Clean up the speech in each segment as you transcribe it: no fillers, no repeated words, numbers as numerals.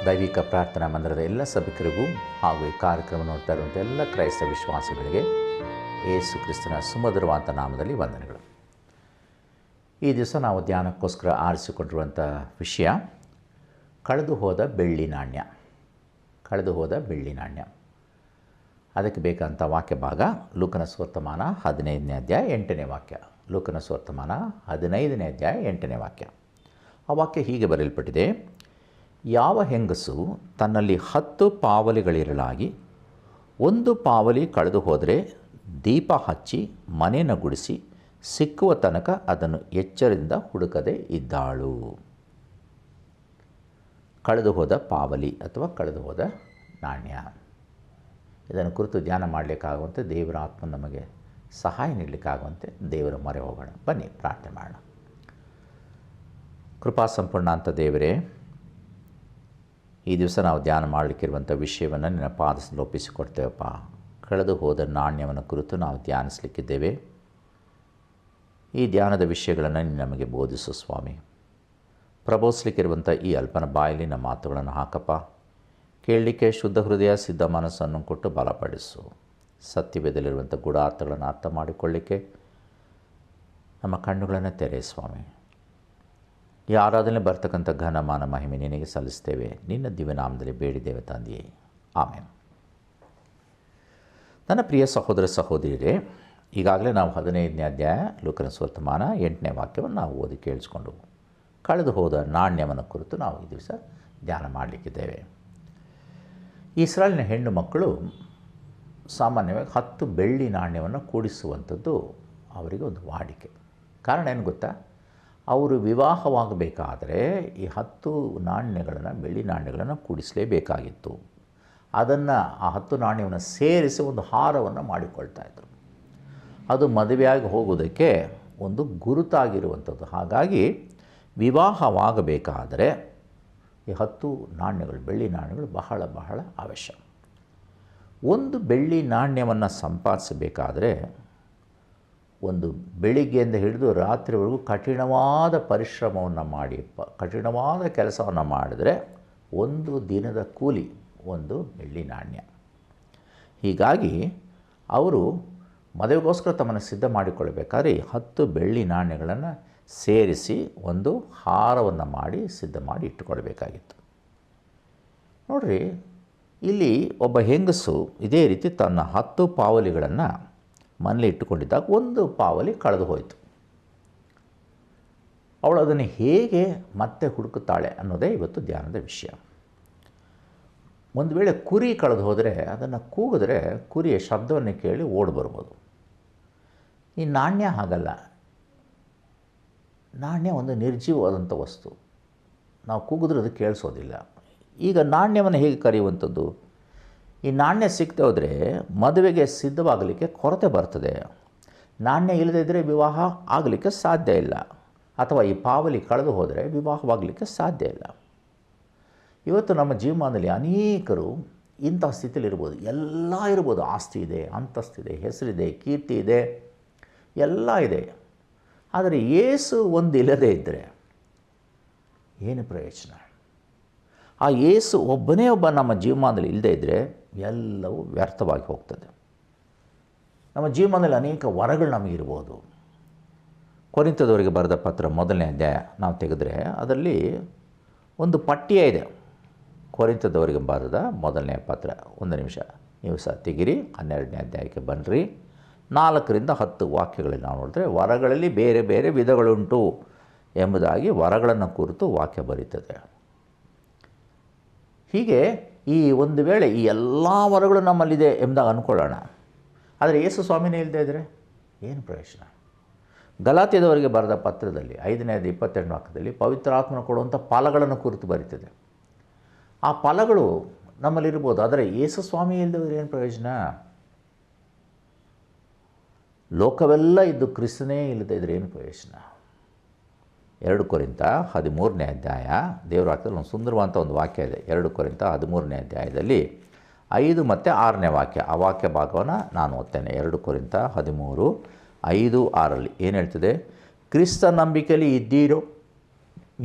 ದೈವಿಕ ಪ್ರಾರ್ಥನಾ ಮಂದಿರದ ಎಲ್ಲ ಸಭಿಕರಿಗೂ ಹಾಗೂ ಈ ಕಾರ್ಯಕ್ರಮ ನೋಡ್ತಾ ಇರುವಂಥ ಎಲ್ಲ ಕ್ರೈಸ್ತ ವಿಶ್ವಾಸಿಗಳಿಗೆ ಯೇಸು ಕ್ರಿಸ್ತನ ಸುಮಧುರವಾದ ನಾಮದಲ್ಲಿ ವಂದನೆಗಳು. ಈ ದಿವಸ ನಾವು ಧ್ಯಾನಕ್ಕೋಸ್ಕರ ಆರಿಸಿಕೊಂಡಿರುವಂಥ ವಿಷಯ ಕಳೆದು ಹೋದ ಬೆಳ್ಳಿ ನಾಣ್ಯ. ಕಳೆದು ಹೋದ ಬೆಳ್ಳಿ ನಾಣ್ಯ. ಅದಕ್ಕೆ ಬೇಕಂತ ವಾಕ್ಯ ಭಾಗ ಲೂಕನ ಸುವರ್ತಮಾನ 15ನೇ ಅಧ್ಯಾಯ 8ನೇ ವಾಕ್ಯ. ಲೂಕನ ಸುವರ್ತಮಾನ 15ನೇ ಅಧ್ಯಾಯ 8ನೇ ವಾಕ್ಯ. ಆ ವಾಕ್ಯ ಹೀಗೆ ಬರೆಯಲ್ಪಟ್ಟಿದೆ: ಯಾವ ಹೆಂಗಸು ತನ್ನಲ್ಲಿ 10 ಪಾವಲಿಗಳಿರಲಾಗಿ ಒಂದು ಪಾವಲಿ ಕಳೆದು ಹೋದರೆ ದೀಪ ಹಚ್ಚಿ ಮನೆಯನ್ನು ಗುಡಿಸಿ ಸಿಕ್ಕುವ ತನಕ ಅದನ್ನು ಎಚ್ಚರದಿಂದ ಹುಡುಕದೆ ಇದ್ದಾಳು. ಕಳೆದು ಹೋದ ಪಾವಲಿ ಅಥವಾ ಕಳೆದು ಹೋದ ನಾಣ್ಯ. ಇದನ್ನು ಕುರಿತು ಧ್ಯಾನ ಮಾಡಲಿಕ್ಕಾಗುವಂತೆ ದೇವರ ಆತ್ಮ ನಮಗೆ ಸಹಾಯ ನೀಡಲಿಕ್ಕಾಗುವಂತೆ ದೇವರ ಮೊರೆ ಹೋಗೋಣ. ಬನ್ನಿ ಪ್ರಾರ್ಥನೆ ಮಾಡೋಣ. ಕೃಪಾ ಸಂಪೂರ್ಣ ಅಂತ ದೇವರೇ, ಈ ದಿವಸ ನಾವು ಧ್ಯಾನ ಮಾಡಲಿಕ್ಕಿರುವಂಥ ವಿಷಯವನ್ನು ನಿನ್ನ ಪಾದದಲ್ಲಿ ಒಪ್ಪಿಸಿಕೊಡ್ತೇವಪ್ಪ. ಕಳೆದು ಹೋದ ನಾಣ್ಯವನ್ನು ಕುರಿತು ನಾವು ಧ್ಯಾನಿಸಲಿಕ್ಕಿದ್ದೇವೆ. ಈ ಧ್ಯಾನದ ವಿಷಯಗಳನ್ನು ನೀನು ನಮಗೆ ಬೋಧಿಸು ಸ್ವಾಮಿ. ಪ್ರಬೋಧಿಸಲಿಕ್ಕಿರುವಂಥ ಈ ಅಲ್ಪನ ಬಾಯಲ್ಲಿ ನಮ್ಮ ಮಾತುಗಳನ್ನು ಹಾಕಪ್ಪ. ಕೇಳಲಿಕ್ಕೆ ಶುದ್ಧ ಹೃದಯ ಸಿದ್ಧ ಮನಸ್ಸನ್ನು ಕೊಟ್ಟು ಬಲಪಡಿಸು. ಸತ್ಯವೇದಲ್ಲಿರುವಂಥ ಗೂಢಾರ್ಥಗಳನ್ನು ಅರ್ಥ ಮಾಡಿಕೊಳ್ಳಿಕ್ಕೆ ನಮ್ಮ ಕಣ್ಣುಗಳನ್ನು ತೆರೆ ಸ್ವಾಮಿ. ಈ ಆರಾಧನೆ ಬರ್ತಕ್ಕಂಥ ಘನಮಾನ ಮಹಿಮೆ ನಿನಗೆ ಸಲ್ಲಿಸ್ತೇವೆ. ನಿನ್ನ ದಿವ್ಯನಾಮದಲ್ಲಿ ಬೇಡಿದ್ದೇವೆ ತಂದೆಯೇ, ಆಮೇನ್. ನನ್ನ ಪ್ರಿಯ ಸಹೋದರ ಸಹೋದರಿಯರೇ, ಈಗಾಗಲೇ ನಾವು 15ನೇ ಅಧ್ಯಾಯ ಲೂಕನ ಸುವರ್ತಮಾನ 8ನೇ ವಾಕ್ಯವನ್ನು ನಾವು ಓದಿ ಕೇಳಿಸ್ಕೊಂಡು ಕಳೆದು ಹೋದ ನಾಣ್ಯವನ್ನು ಕುರಿತು ನಾವು ಈ ದಿವಸ ಧ್ಯಾನ ಮಾಡಲಿಕ್ಕಿದ್ದೇವೆ. ಇಸ್ರಾಯೇಲಿನ ಹೆಣ್ಣು ಮಕ್ಕಳು ಸಾಮಾನ್ಯವಾಗಿ 10 ಬೆಳ್ಳಿ ನಾಣ್ಯವನ್ನು ಕೂಡಿಸುವಂಥದ್ದು ಅವರಿಗೆ ಒಂದು ವಾಡಿಕೆ. ಕಾರಣ ಏನು ಗೊತ್ತಾ? ಅವರು ವಿವಾಹವಾಗಬೇಕಾದರೆ ಈ 10 ನಾಣ್ಯಗಳನ್ನು, ಬೆಳ್ಳಿ ನಾಣ್ಯಗಳನ್ನು ಕೂಡಿಸಲೇಬೇಕಾಗಿತ್ತು. ಅದನ್ನು ಆ 10 ನಾಣ್ಯವನ್ನು ಸೇರಿಸಿ ಒಂದು ಹಾರವನ್ನು ಮಾಡಿಕೊಳ್ತಾಯಿದ್ರು. ಅದು ಮದುವೆಯಾಗಿ ಹೋಗೋದಕ್ಕೆ ಒಂದು ಗುರುತಾಗಿರುವಂಥದ್ದು. ಹಾಗಾಗಿ ವಿವಾಹವಾಗಬೇಕಾದರೆ ಈ 10 ನಾಣ್ಯಗಳು, ಬೆಳ್ಳಿ ನಾಣ್ಯಗಳು ಬಹಳ ಬಹಳ ಅವಶ್ಯ. ಒಂದು ಬೆಳ್ಳಿ ನಾಣ್ಯವನ್ನು ಸಂಪಾದಿಸಬೇಕಾದರೆ ಒಂದು ಬೆಳಿಗ್ಗೆಯಿಂದ ಹಿಡಿದು ರಾತ್ರಿವರೆಗೂ ಕಠಿಣವಾದ ಪರಿಶ್ರಮವನ್ನು ಮಾಡಿ, ಕಠಿಣವಾದ ಕೆಲಸವನ್ನು ಮಾಡಿದರೆ ಒಂದು ದಿನದ ಕೂಲಿ ಒಂದು ಬೆಳ್ಳಿ ನಾಣ್ಯ. ಹೀಗಾಗಿ ಅವರು ಮದುವೆಗೋಸ್ಕರ ತಮ್ಮನ್ನು ಸಿದ್ಧ ಮಾಡಿಕೊಳ್ಳಬೇಕಾದ್ರೆ 10 ಬೆಳ್ಳಿ ನಾಣ್ಯಗಳನ್ನು ಸೇರಿಸಿ ಒಂದು ಹಾರವನ್ನು ಮಾಡಿ ಸಿದ್ಧ ಮಾಡಿ ಇಟ್ಟುಕೊಳ್ಬೇಕಾಗಿತ್ತು. ನೋಡಿರಿ, ಇಲ್ಲಿ ಒಬ್ಬ ಹೆಂಗಸು ಇದೇ ರೀತಿ ತನ್ನ 10 ಪಾವಲಿಗಳನ್ನು ಮನೇಲಿ ಇಟ್ಟುಕೊಂಡಿದ್ದಾಗ ಒಂದು ಪಾವಲಿ ಕಳೆದು ಹೋಯಿತು. ಅವಳು ಅದನ್ನು ಹೇಗೆ ಮತ್ತೆ ಹುಡುಕುತ್ತಾಳೆ ಅನ್ನೋದೇ ಇವತ್ತು ಧ್ಯಾನದ ವಿಷಯ. ಒಂದು ವೇಳೆ ಕುರಿ ಕಳೆದು ಹೋದರೆ ಅದನ್ನು ಕೂಗಿದ್ರೆ ಕುರಿಯ ಶಬ್ದವನ್ನು ಕೇಳಿ ಓಡಿ ಬರ್ಬೋದು. ಈ ನಾಣ್ಯ ಹಾಗಲ್ಲ. ನಾಣ್ಯ ಒಂದು ನಿರ್ಜೀವವಾದಂಥ ವಸ್ತು. ನಾವು ಕೂಗಿದ್ರೆ ಅದು ಕೇಳಿಸೋದಿಲ್ಲ. ಈಗ ನಾಣ್ಯವನ್ನು ಹೇಗೆ ಕರೆಯುವಂಥದ್ದು? ಈ ನಾಣ್ಯ ಸಿಗ್ತಾ ಹೋದರೆ ಮದುವೆಗೆ ಸಿದ್ಧವಾಗಲಿಕ್ಕೆ ಕೊರತೆ ಬರ್ತದೆ. ನಾಣ್ಯ ಇಲ್ಲದೇ ಇದ್ದರೆ ವಿವಾಹ ಆಗಲಿಕ್ಕೆ ಸಾಧ್ಯ ಇಲ್ಲ. ಅಥವಾ ಈ ಪಾವಲಿ ಕಳೆದು ಹೋದರೆ ವಿವಾಹವಾಗಲಿಕ್ಕೆ ಸಾಧ್ಯ ಇಲ್ಲ. ಇವತ್ತು ನಮ್ಮ ಜೀವನದಲ್ಲಿ ಅನೇಕರು ಇಂಥ ಸ್ಥಿತಿಯಲ್ಲಿ ಇರ್ಬೋದು. ಎಲ್ಲ ಇರ್ಬೋದು. ಆಸ್ತಿ ಇದೆ, ಅಂತಸ್ತಿದೆ, ಹೆಸರಿದೆ, ಕೀರ್ತಿ ಇದೆ, ಎಲ್ಲ ಇದೆ. ಆದರೆ ಯೇಸು ಒಂದು ಇಲ್ಲದೇ ಇದ್ದರೆ ಏನು ಪ್ರಯೋಜನ? ಆ ಯೇಸು ಒಬ್ಬನೇ ಒಬ್ಬ ನಮ್ಮ ಜೀವನದಲ್ಲಿ ಇಲ್ಲದೇ ಇದ್ದರೆ ಎಲ್ಲವೂ ವ್ಯರ್ಥವಾಗಿ ಹೋಗ್ತದೆ. ನಮ್ಮ ಜೀವನದಲ್ಲಿ ಅನೇಕ ವರಗಳು ನಮಗಿರ್ಬೋದು. ಕೊರಿಂಥದವರಿಗೆ ಬರೆದ ಪತ್ರ 1ನೇ ಅಧ್ಯಾಯ ನಾವು ತೆಗೆದರೆ ಅದರಲ್ಲಿ ಒಂದು ಪಠ್ಯ ಇದೆ. ಕೊರಿಂಥದವರಿಗೆ ಬರೆದ 1ನೇ ಪತ್ರ. ಒಂದು ನಿಮಿಷ ನೀವು ಸಹ ತೆಗಿರಿ. 12ನೇ ಅಧ್ಯಾಯಕ್ಕೆ ಬನ್ನಿರಿ. 4ರಿಂದ 10 ವಾಕ್ಯಗಳಲ್ಲಿ ನಾವು ನೋಡಿದ್ರೆ ವರಗಳಲ್ಲಿ ಬೇರೆ ಬೇರೆ ವಿಧಗಳುಂಟು ಎಂಬುದಾಗಿ ವರಗಳನ್ನು ಕುರಿತು ವಾಕ್ಯ ಬರೀತದೆ. ಹೀಗೆ ಈ ಒಂದು ವೇಳೆ ಈ ಎಲ್ಲ ವರಗಳು ನಮ್ಮಲ್ಲಿದೆ ಎಂಬುದಾಗಿ ಅಂದ್ಕೊಳ್ಳೋಣ. ಆದರೆ ಯೇಸು ಸ್ವಾಮಿನೇ ಇಲ್ಲದೇ ಇದ್ದರೆ ಏನು ಪ್ರಯೋಜನ? ಗಲಾತ್ಯದವರಿಗೆ ಬರೆದ ಪತ್ರದಲ್ಲಿ 5ನೇ ಅಧ್ಯಾಯ 22ನೇ ವಾಕ್ಯದಲ್ಲಿ ಪವಿತ್ರಾತ್ಮನ ಕೊಡುವಂಥ ಫಲಗಳನ್ನು ಕುರಿತು ಬರೀತದೆ. ಆ ಫಲಗಳು ನಮ್ಮಲ್ಲಿರ್ಬೋದು. ಆದರೆ ಯೇಸು ಸ್ವಾಮಿ ಇಲ್ಲದವ್ರು ಏನು ಪ್ರಯೋಜನ? ಲೋಕವೆಲ್ಲ ಇದ್ದು ಕ್ರಿಸ್ತನೇ ಇಲ್ಲದೇ ಇದ್ದರೆ ಏನು ಪ್ರಯೋಜನ? 2 ಕೊರಿಂಥ 13ನೇ ಅಧ್ಯಾಯ ದೇವರ ವಾಕ್ಯದಲ್ಲಿ ಒಂದು ಸುಂದರವಾದಂಥ ಒಂದು ವಾಕ್ಯ ಇದೆ. 2 ಕೊರಿಂಥ 13ನೇ ಅಧ್ಯಾಯದಲ್ಲಿ 5 ಮತ್ತು 6ನೇ ವಾಕ್ಯ. ಆ ವಾಕ್ಯ ಭಾಗವನ್ನು ನಾನು ಓದ್ತೇನೆ. 2 ಕೊರಿಂಥ 13, 5, 6ರಲ್ಲಿ ಏನು ಹೇಳ್ತದೆ? ಕ್ರಿಸ್ತ ನಂಬಿಕೆಯಲ್ಲಿ ಇದ್ದೀರೋ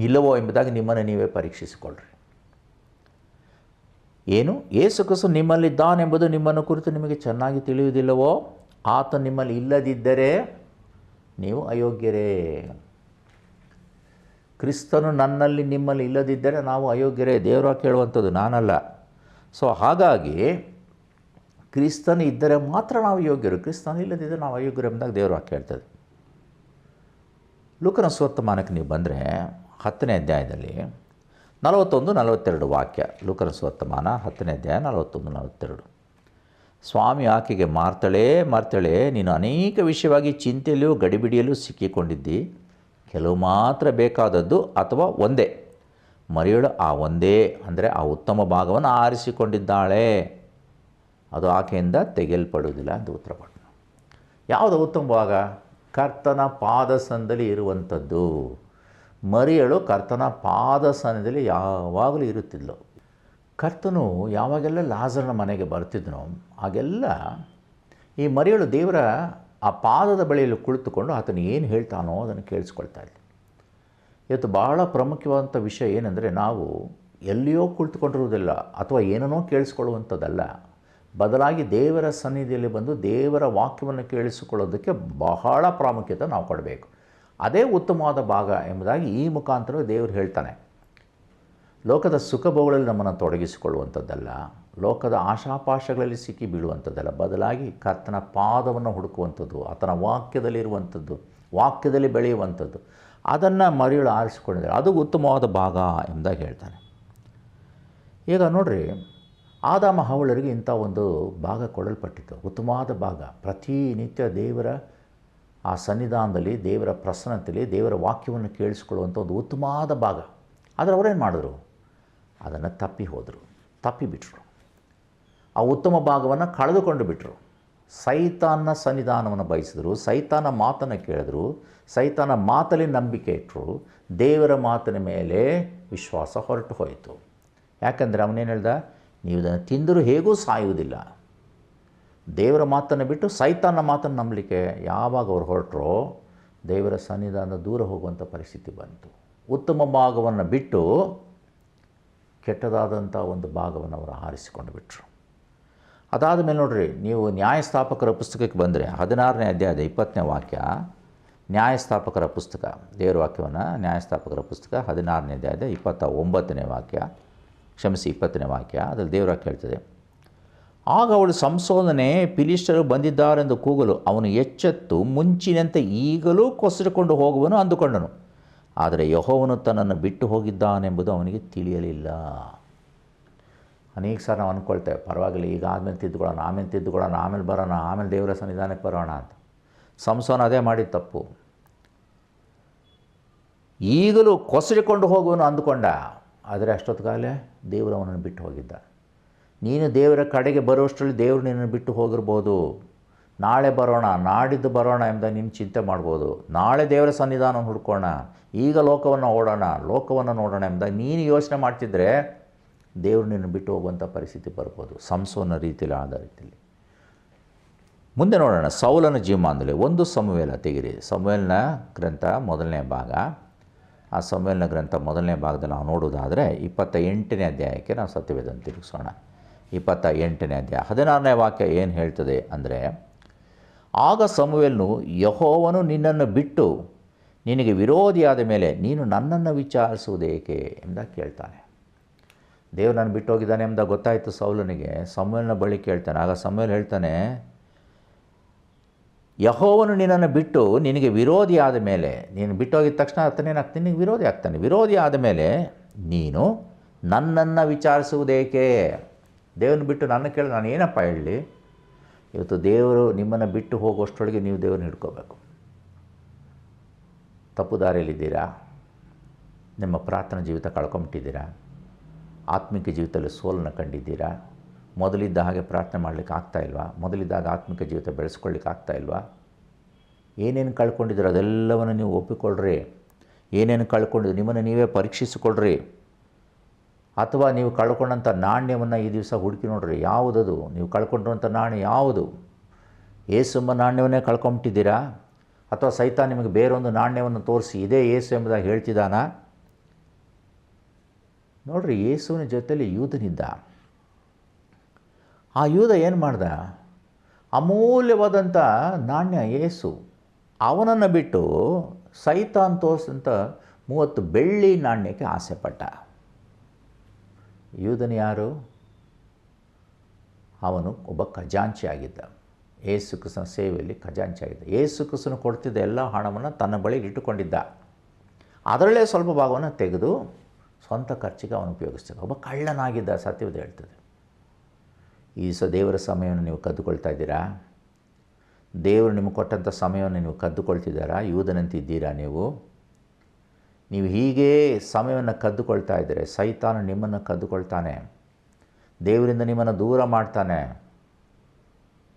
ಇಲ್ಲವೋ ಎಂಬುದಾಗಿ ನಿಮ್ಮನ್ನು ನೀವೇ ಪರೀಕ್ಷಿಸಿಕೊಳ್ಳ್ರಿ. ಏನು, ಯೇಸು ಕ್ರಿಸ್ತು ನಿಮ್ಮಲ್ಲಿದ್ದಾನೆಂಬುದು ನಿಮ್ಮನ್ನು ಕುರಿತು ನಿಮಗೆ ಚೆನ್ನಾಗಿ ತಿಳಿಯುವುದಿಲ್ಲವೋ? ಆತ ನಿಮ್ಮಲ್ಲಿ ಇಲ್ಲದಿದ್ದರೆ ನೀವು ಅಯೋಗ್ಯರೇ. ಕ್ರಿಸ್ತನು ನನ್ನಲ್ಲಿ ನಿಮ್ಮಲ್ಲಿ ಇಲ್ಲದಿದ್ದರೆ ನಾವು ಅಯೋಗ್ಯರೇ. ದೇವರ ಕೇಳುವಂಥದ್ದು, ನಾನಲ್ಲ. ಸೊ ಹಾಗಾಗಿ ಕ್ರಿಸ್ತನು ಇದ್ದರೆ ಮಾತ್ರ ನಾವು ಯೋಗ್ಯರು, ಕ್ರಿಸ್ತನು ಇಲ್ಲದಿದ್ದರೆ ನಾವು ಅಯೋಗ್ಯರು ಎಂಬುದಾಗಿ ದೇವರು ವಾಕ್ಯ ಹೇಳ್ತದೆ. ಲೂಕನ ಸುವರ್ತಮಾನಕ್ಕೆ ನೀವು ಬಂದರೆ 10ನೇ ಅಧ್ಯಾಯದಲ್ಲಿ 41-42 ವಾಕ್ಯ. ಲೂಕನ ಸುವರ್ತಮಾನ 10ನೇ ಅಧ್ಯಾಯ 41-42. ಸ್ವಾಮಿ ಆಕೆಗೆ, ಮಾರ್ತಳೇ ಮಾರ್ತಳೇ, ನೀನು ಅನೇಕ ವಿಷಯವಾಗಿ ಚಿಂತೆಯಲ್ಲೂ ಗಡಿಬಿಡಿಯಲ್ಲೂ ಸಿಕ್ಕಿಕೊಂಡಿದ್ದಿ. ಕೆಲವು ಮಾತ್ರ ಬೇಕಾದದ್ದು, ಅಥವಾ ಒಂದೇ. ಮರಿಯಳು ಆ ಒಂದೇ, ಅಂದರೆ ಆ ಉತ್ತಮ ಭಾಗವನ್ನು ಆರಿಸಿಕೊಂಡಿದ್ದಾಳೆ, ಅದು ಆಕೆಯಿಂದ ತೆಗೆಯಲ್ಪಡುವುದಿಲ್ಲ ಅಂತ ಉತ್ತರ ಕೊಟ್ಟನು. ಯಾವುದು ಉತ್ತಮ ಭಾಗ? ಕರ್ತನ ಪಾದಸನದಲ್ಲಿ ಇರುವಂಥದ್ದು. ಮರಿಯಳು ಕರ್ತನ ಪಾದಸನದಲ್ಲಿ ಯಾವಾಗಲೂ ಇರುತ್ತಿದ್ಲು. ಕರ್ತನು ಯಾವಾಗೆಲ್ಲ ಲಾಜರನ ಮನೆಗೆ ಬರ್ತಿದ್ನೋ ಆಗೆಲ್ಲ ಈ ಮರಿಯಳು ದೇವರ ಆ ಪಾದದ ಬಳಿಯಲ್ಲಿ ಕುಳಿತುಕೊಂಡು ಆತನು ಏನು ಹೇಳ್ತಾನೋ ಅದನ್ನು ಕೇಳಿಸ್ಕೊಳ್ತಾ ಇದ್ಲು. ಇವತ್ತು ಭಾಳ ಪ್ರಮುಖವಾದಂಥ ವಿಷಯ ಏನೆಂದರೆ, ನಾವು ಎಲ್ಲಿಯೋ ಕುಳಿತುಕೊಂಡಿರುವುದಿಲ್ಲ ಅಥವಾ ಏನನ್ನೋ ಕೇಳಿಸ್ಕೊಳ್ಳುವಂಥದ್ದಲ್ಲ, ಬದಲಾಗಿ ದೇವರ ಸನ್ನಿಧಿಯಲ್ಲಿ ಬಂದು ದೇವರ ವಾಕ್ಯವನ್ನು ಕೇಳಿಸಿಕೊಳ್ಳೋದಕ್ಕೆ ಬಹಳ ಪ್ರಾಮುಖ್ಯತೆ ನಾವು ಕೊಡಬೇಕು. ಅದೇ ಉತ್ತಮವಾದ ಭಾಗ ಎಂಬುದಾಗಿ ಈ ಮುಖಾಂತರ ದೇವರು ಹೇಳ್ತಾನೆ. ಲೋಕದ ಸುಖಭೋಗಗಳಲ್ಲಿ ನಮ್ಮನ್ನು ತೊಡಗಿಸಿಕೊಳ್ಳುವಂಥದ್ದಲ್ಲ, ಲೋಕದ ಆಶಾಪಾಶಗಳಲ್ಲಿ ಸಿಕ್ಕಿ ಬೀಳುವಂಥದ್ದಲ್ಲ, ಬದಲಾಗಿ ಕರ್ತನ ಪಾದವನ್ನು ಹುಡುಕುವಂಥದ್ದು, ಆತನ ವಾಕ್ಯದಲ್ಲಿರುವಂಥದ್ದು, ವಾಕ್ಯದಲ್ಲಿ ಬೆಳೆಯುವಂಥದ್ದು, ಅದನ್ನು ಮರಿಯಳು ಆರಿಸಿಕೊಂಡಿದ್ದಾರೆ. ಅದು ಉತ್ತಮವಾದ ಭಾಗ ಎಂಬುದಾಗಿ ಹೇಳ್ತಾನೆ. ಈಗ ನೋಡ್ರಿ, ಆದಾಮ ಹವ್ವಳರಿಗೆ ಇಂಥ ಒಂದು ಭಾಗ ಕೊಡಲ್ಪಟ್ಟಿತ್ತು, ಉತ್ತಮವಾದ ಭಾಗ. ಪ್ರತಿನಿತ್ಯ ದೇವರ ಆ ಸನ್ನಿಧಾನದಲ್ಲಿ, ದೇವರ ಪ್ರಸನ್ನತೆಯಲ್ಲಿ ದೇವರ ವಾಕ್ಯವನ್ನು ಕೇಳಿಸಿಕೊಳ್ಳುವಂಥ ಒಂದು ಉತ್ತಮವಾದ ಭಾಗ. ಆದರೆ ಅವರೇನು ಮಾಡಿದ್ರು? ಅದನ್ನು ತಪ್ಪಿ ಹೋದರು, ತಪ್ಪಿಬಿಟ್ರು. ಆ ಉತ್ತಮ ಭಾಗವನ್ನು ಕಳೆದುಕೊಂಡು ಬಿಟ್ಟರು. ಸೈತಾನ ಸನ್ನಿಧಾನವನ್ನು ಬಯಸಿದ್ರು, ಸೈತಾನ ಮಾತನ್ನು ಕೇಳಿದ್ರು, ಸೈತಾನ ಮಾತಲ್ಲಿ ನಂಬಿಕೆ ಇಟ್ಟರು, ದೇವರ ಮಾತಿನ ಮೇಲೆ ವಿಶ್ವಾಸ ಹೊರಟು ಹೋಯಿತು. ಯಾಕಂದರೆ ಅವನೇನು ಹೇಳ್ದ? ನೀವು ಇದನ್ನು ತಿಂದರೂ ಹೇಗೂ ಸಾಯುವುದಿಲ್ಲ. ದೇವರ ಮಾತನ್ನು ಬಿಟ್ಟು ಸೈತಾನ ಮಾತನ್ನು ನಂಬಲಿಕ್ಕೆ ಯಾವಾಗ ಅವ್ರು ಹೊರಟರೋ ದೇವರ ಸನ್ನಿಧಾನ ದೂರ ಹೋಗುವಂಥ ಪರಿಸ್ಥಿತಿ ಬಂತು. ಉತ್ತಮ ಭಾಗವನ್ನು ಬಿಟ್ಟು ಕೆಟ್ಟದಾದಂಥ ಒಂದು ಭಾಗವನ್ನು ಅವರು ಆರಿಸಿಕೊಂಡು ಬಿಟ್ಟರು. ಅದಾದ ಮೇಲೆ ನೋಡ್ರಿ, ನೀವು ನ್ಯಾಯಸ್ಥಾಪಕರ ಪುಸ್ತಕಕ್ಕೆ ಬಂದರೆ 16ನೇ ಅಧ್ಯಾಯದ 20ನೇ ವಾಕ್ಯ. ನ್ಯಾಯಸ್ಥಾಪಕರ ಪುಸ್ತಕ, ದೇವರ ವಾಕ್ಯವನ್ನು ನ್ಯಾಯಸ್ಥಾಪಕರ ಪುಸ್ತಕ 16ನೇ ಅಧ್ಯಾಯದ 29ನೇ ವಾಕ್ಯ, 20ನೇ ವಾಕ್ಯ. ಅದರಲ್ಲಿ ದೇವರ ವಾಕ್ಯ ಹೇಳ್ತದೆ, ಆಗ ಅವಳು ಸಂಸೋದನೆ ಫಿಲಿಷ್ಟಿಯರು ಬಂದಿದ್ದಾರೆಂದು ಕೂಗಲು ಅವನು ಎಚ್ಚೆತ್ತು ಮುಂಚಿನಂತೆ ಈಗಲೂ ಕೊಸರಿಕೊಂಡು ಹೋಗುವನು ಅಂದುಕೊಂಡನು. ಆದರೆ ಯೆಹೋವನು ತನ್ನನ್ನು ಬಿಟ್ಟು ಹೋಗಿದ್ದಾನೆಂಬುದು ಅವನಿಗೆ ತಿಳಿಯಲಿಲ್ಲ. ಅನೇಕ ಸಾರಿ ನಾವು ಅಂದ್ಕೊಳ್ತೇವೆ, ಪರವಾಗಿಲ್ಲ, ಈಗ ಆದಮೇಲೆ ತಿದ್ದುಕೊಳ್ಳೋಣ, ಆಮೇಲೆ ಬರೋಣ, ಆಮೇಲೆ ದೇವರ ಸನ್ನಿಧಾನಕ್ಕೆ ಬರೋಣ ಅಂತ. ಸಂಸೋನ ಅದೇ ಮಾಡಿದ ತಪ್ಪು. ಈಗಲೂ ಕೊಸರಿಕೊಂಡು ಹೋಗುವನು ಅಂದುಕೊಂಡ, ಆದರೆ ಅಷ್ಟೊತ್ತಿಗಾಗಲೇ ದೇವರು ಅವನನ್ನು ಬಿಟ್ಟು ಹೋಗಿದ್ದ. ನೀನು ದೇವರ ಕಡೆಗೆ ಬರುವಷ್ಟರಲ್ಲಿ ದೇವರು ನಿನ್ನನ್ನು ಬಿಟ್ಟು ಹೋಗಿರ್ಬೋದು. ನಾಳೆ ಬರೋಣ, ನಾಡಿದ್ದು ಬರೋಣ ಎಂಬುದಾಗಿ ನೀನು ಚಿಂತೆ ಮಾಡ್ಬೋದು. ನಾಳೆ ದೇವರ ಸನ್ನಿಧಾನವನ್ನು ಹುಡ್ಕೋಣ, ಈಗ ಲೋಕವನ್ನು ನೋಡೋಣ ಎಂಬುದಾಗಿ ನೀನು ಯೋಚನೆ ಮಾಡ್ತಿದ್ರೆ ದೇವರು ನಿನ್ನ ಬಿಟ್ಟು ಹೋಗುವಂಥ ಪರಿಸ್ಥಿತಿ ಬರ್ಬೋದು. ಸಂಸೋನ ರೀತಿಯಲ್ಲಿ, ಆದ ರೀತಿಯಲ್ಲಿ. ಮುಂದೆ ನೋಡೋಣ, ಸೌಲನ ಜೀವಮಾನದಲ್ಲಿ 1 ಸಮುವೇಲ ತೆಗಿರಿ. ಸಮುವೇಲನ ಗ್ರಂಥ 1ನೇ ಭಾಗ. ಆ ಸಮುವೇಲನ ಗ್ರಂಥ 1ನೇ ಭಾಗದಲ್ಲಿ ನಾವು ನೋಡೋದಾದರೆ 28ನೇ ಅಧ್ಯಾಯಕ್ಕೆ ನಾವು ಸತ್ಯವೇದವನ್ನು ತಿರುಗಿಸೋಣ. 28ನೇ ಅಧ್ಯಾಯ 16ನೇ ವಾಕ್ಯ ಏನು ಹೇಳ್ತದೆ ಅಂದರೆ, ಆಗ ಸಮುವೇಲನು ಯೆಹೋವನು ನಿನ್ನನ್ನು ಬಿಟ್ಟು ನಿನಗೆ ವಿರೋಧಿಯಾದ ಮೇಲೆ ನೀನು ನನ್ನನ್ನು ವಿಚಾರಿಸುವುದೇಕೆ ಎಂಬುದಾಗಿ ಕೇಳ್ತಾನೆ. ದೇವರು ನಾನು ಬಿಟ್ಟು ಹೋಗಿದ್ದಾನೆ ಎಂಬುದಾಗಿ ಗೊತ್ತಾಯಿತು ಸೌಲನಿಗೆ. ಸಮುವೇಲನ ಬಳಿ ಕೇಳ್ತಾನೆ. ಆಗ ಸಮುವೇಲ ಹೇಳ್ತಾನೆ, ಯೆಹೋವನು ನಿನ್ನನ್ನು ಬಿಟ್ಟು ನಿನಗೆ ವಿರೋಧಿ ಆದ ಮೇಲೆ, ನೀನು ಬಿಟ್ಟು ಹೋಗಿದ ತಕ್ಷಣ ಆತನೇನಾಗ್ತಾನೆ? ನಿನಗೆ ವಿರೋಧಿ ಆಗ್ತಾನೆ. ವಿರೋಧಿ ಆದ ಮೇಲೆ ನೀನು ನನ್ನನ್ನು ವಿಚಾರಿಸುವುದೇಕೆ? ದೇವ್ರನ್ನ ಬಿಟ್ಟು ನನ್ನ ಕೇಳಿ ನಾನು ಏನಪ್ಪ ಹೇಳಲಿ? ಇವತ್ತು ದೇವರು ನಿಮ್ಮನ್ನು ಬಿಟ್ಟು ಹೋಗುವಷ್ಟರೊಳಗೆ ನೀವು ದೇವ್ರನ್ನ ಹಿಡ್ಕೋಬೇಕು. ತಪ್ಪು ದಾರಿಯಲ್ಲಿದ್ದೀರಾ? ನಿಮ್ಮ ಪ್ರಾರ್ಥನಾ ಜೀವಿತ ಕಳ್ಕೊಂಬಿಟ್ಟಿದ್ದೀರಾ? ಆತ್ಮಿಕ ಜೀವಿತದಲ್ಲಿ ಸೋಲನ್ನು ಕಂಡಿದ್ದೀರಾ? ಮೊದಲಿದ್ದ ಹಾಗೆ ಪ್ರಾರ್ಥನೆ ಮಾಡಲಿಕ್ಕೆ ಆಗ್ತಾಯಿಲ್ವಾ? ಮೊದಲಿದ್ದಾಗ ಆತ್ಮಿಕ ಜೀವಿತ ಬೆಳೆಸ್ಕೊಳ್ಳಿಕ್ಕೆ ಆಗ್ತಾಯಿಲ್ವಾ? ಏನೇನು ಕಳ್ಕೊಂಡಿದ್ದೀರೋ ಅದೆಲ್ಲವನ್ನು ನೀವು ಒಪ್ಪಿಕೊಳ್ಳ್ರಿ. ಏನೇನು ಕಳ್ಕೊಂಡಿದ್ದು ನಿಮ್ಮನ್ನು ನೀವೇ ಪರೀಕ್ಷಿಸಿಕೊಳ್ಳ್ರಿ. ಅಥವಾ ನೀವು ಕಳ್ಕೊಂಡಂಥ ನಾಣ್ಯವನ್ನು ಈ ದಿವಸ ಹುಡುಕಿ ನೋಡ್ರಿ. ಯಾವುದದು? ನೀವು ಕಳ್ಕೊಂಡಿರುವಂಥ ನಾಣ್ಯ ಯಾವುದು? ಏಸೆಂಬ ನಾಣ್ಯವನ್ನೇ ಕಳ್ಕೊಂಬಿಟ್ಟಿದ್ದೀರಾ? ಅಥವಾ ಸೈತಾನ ನಿಮಗೆ ಬೇರೊಂದು ನಾಣ್ಯವನ್ನು ತೋರಿಸಿ ಇದೇ ಏಸು ಎಂಬುದಾಗಿ ಹೇಳ್ತಿದ್ದಾನ? ನೋಡ್ರಿ, ಯೇಸುವಿನ ಜೊತೆಯಲ್ಲಿ ಯೂದನಿದ್ದ. ಆ ಯೂದ ಏನು ಮಾಡ್ದ? ಅಮೂಲ್ಯವಾದಂಥ ನಾಣ್ಯ ಯೇಸು, ಅವನನ್ನು ಬಿಟ್ಟು ಸೈತಾನ್ ತೋರಿಸಿದಂಥ 30 ಬೆಳ್ಳಿ ನಾಣ್ಯಕ್ಕೆ ಆಸೆಪಟ್ಟ. ಯೂದನು ಯಾರು? ಅವನು ಒಬ್ಬ ಖಜಾಂಚಿ ಆಗಿದ್ದ. ಯೇಸು ಕ್ರಿಸ್ತನ ಸೇವೆಯಲ್ಲಿ ಖಜಾಂಚಿ ಆಗಿದ್ದ. ಯೇಸು ಕ್ರಿಸ್ತನು ಕೊಡ್ತಿದ್ದ ಎಲ್ಲ ಹಣವನ್ನು ತನ್ನ ಬಳಿಗೆ ಇಟ್ಟುಕೊಂಡಿದ್ದ. ಅದರಲ್ಲೇ ಸ್ವಲ್ಪ ಭಾಗವನ್ನು ತೆಗೆದು ಸ್ವಂತ ಖರ್ಚಿಗೆ ಅವನು ಉಪಯೋಗಿಸ್ತಿದ್ದ. ಒಬ್ಬ ಕಳ್ಳನಾಗಿದ್ದ, ಸತ್ಯವಾದ ಹೇಳ್ತದೆ. ಈ ದೇವರ ಸಮಯವನ್ನು ನೀವು ಕದ್ದುಕೊಳ್ತಾ ಇದ್ದೀರಾ? ದೇವರು ನಿಮಗೆ ಕೊಟ್ಟಂಥ ಸಮಯವನ್ನು ನೀವು ಕದ್ದುಕೊಳ್ತಿದ್ದೀರಾ? ಯೂದನಂತಿದ್ದೀರಾ ನೀವು? ನೀವು ಹೀಗೇ ಸಮಯವನ್ನು ಕದ್ದುಕೊಳ್ತಾ ಇದ್ದರೆ ಸೈತಾನ ನಿಮ್ಮನ್ನು ಕದ್ದುಕೊಳ್ತಾನೆ, ದೇವರಿಂದ ನಿಮ್ಮನ್ನು ದೂರ ಮಾಡ್ತಾನೆ.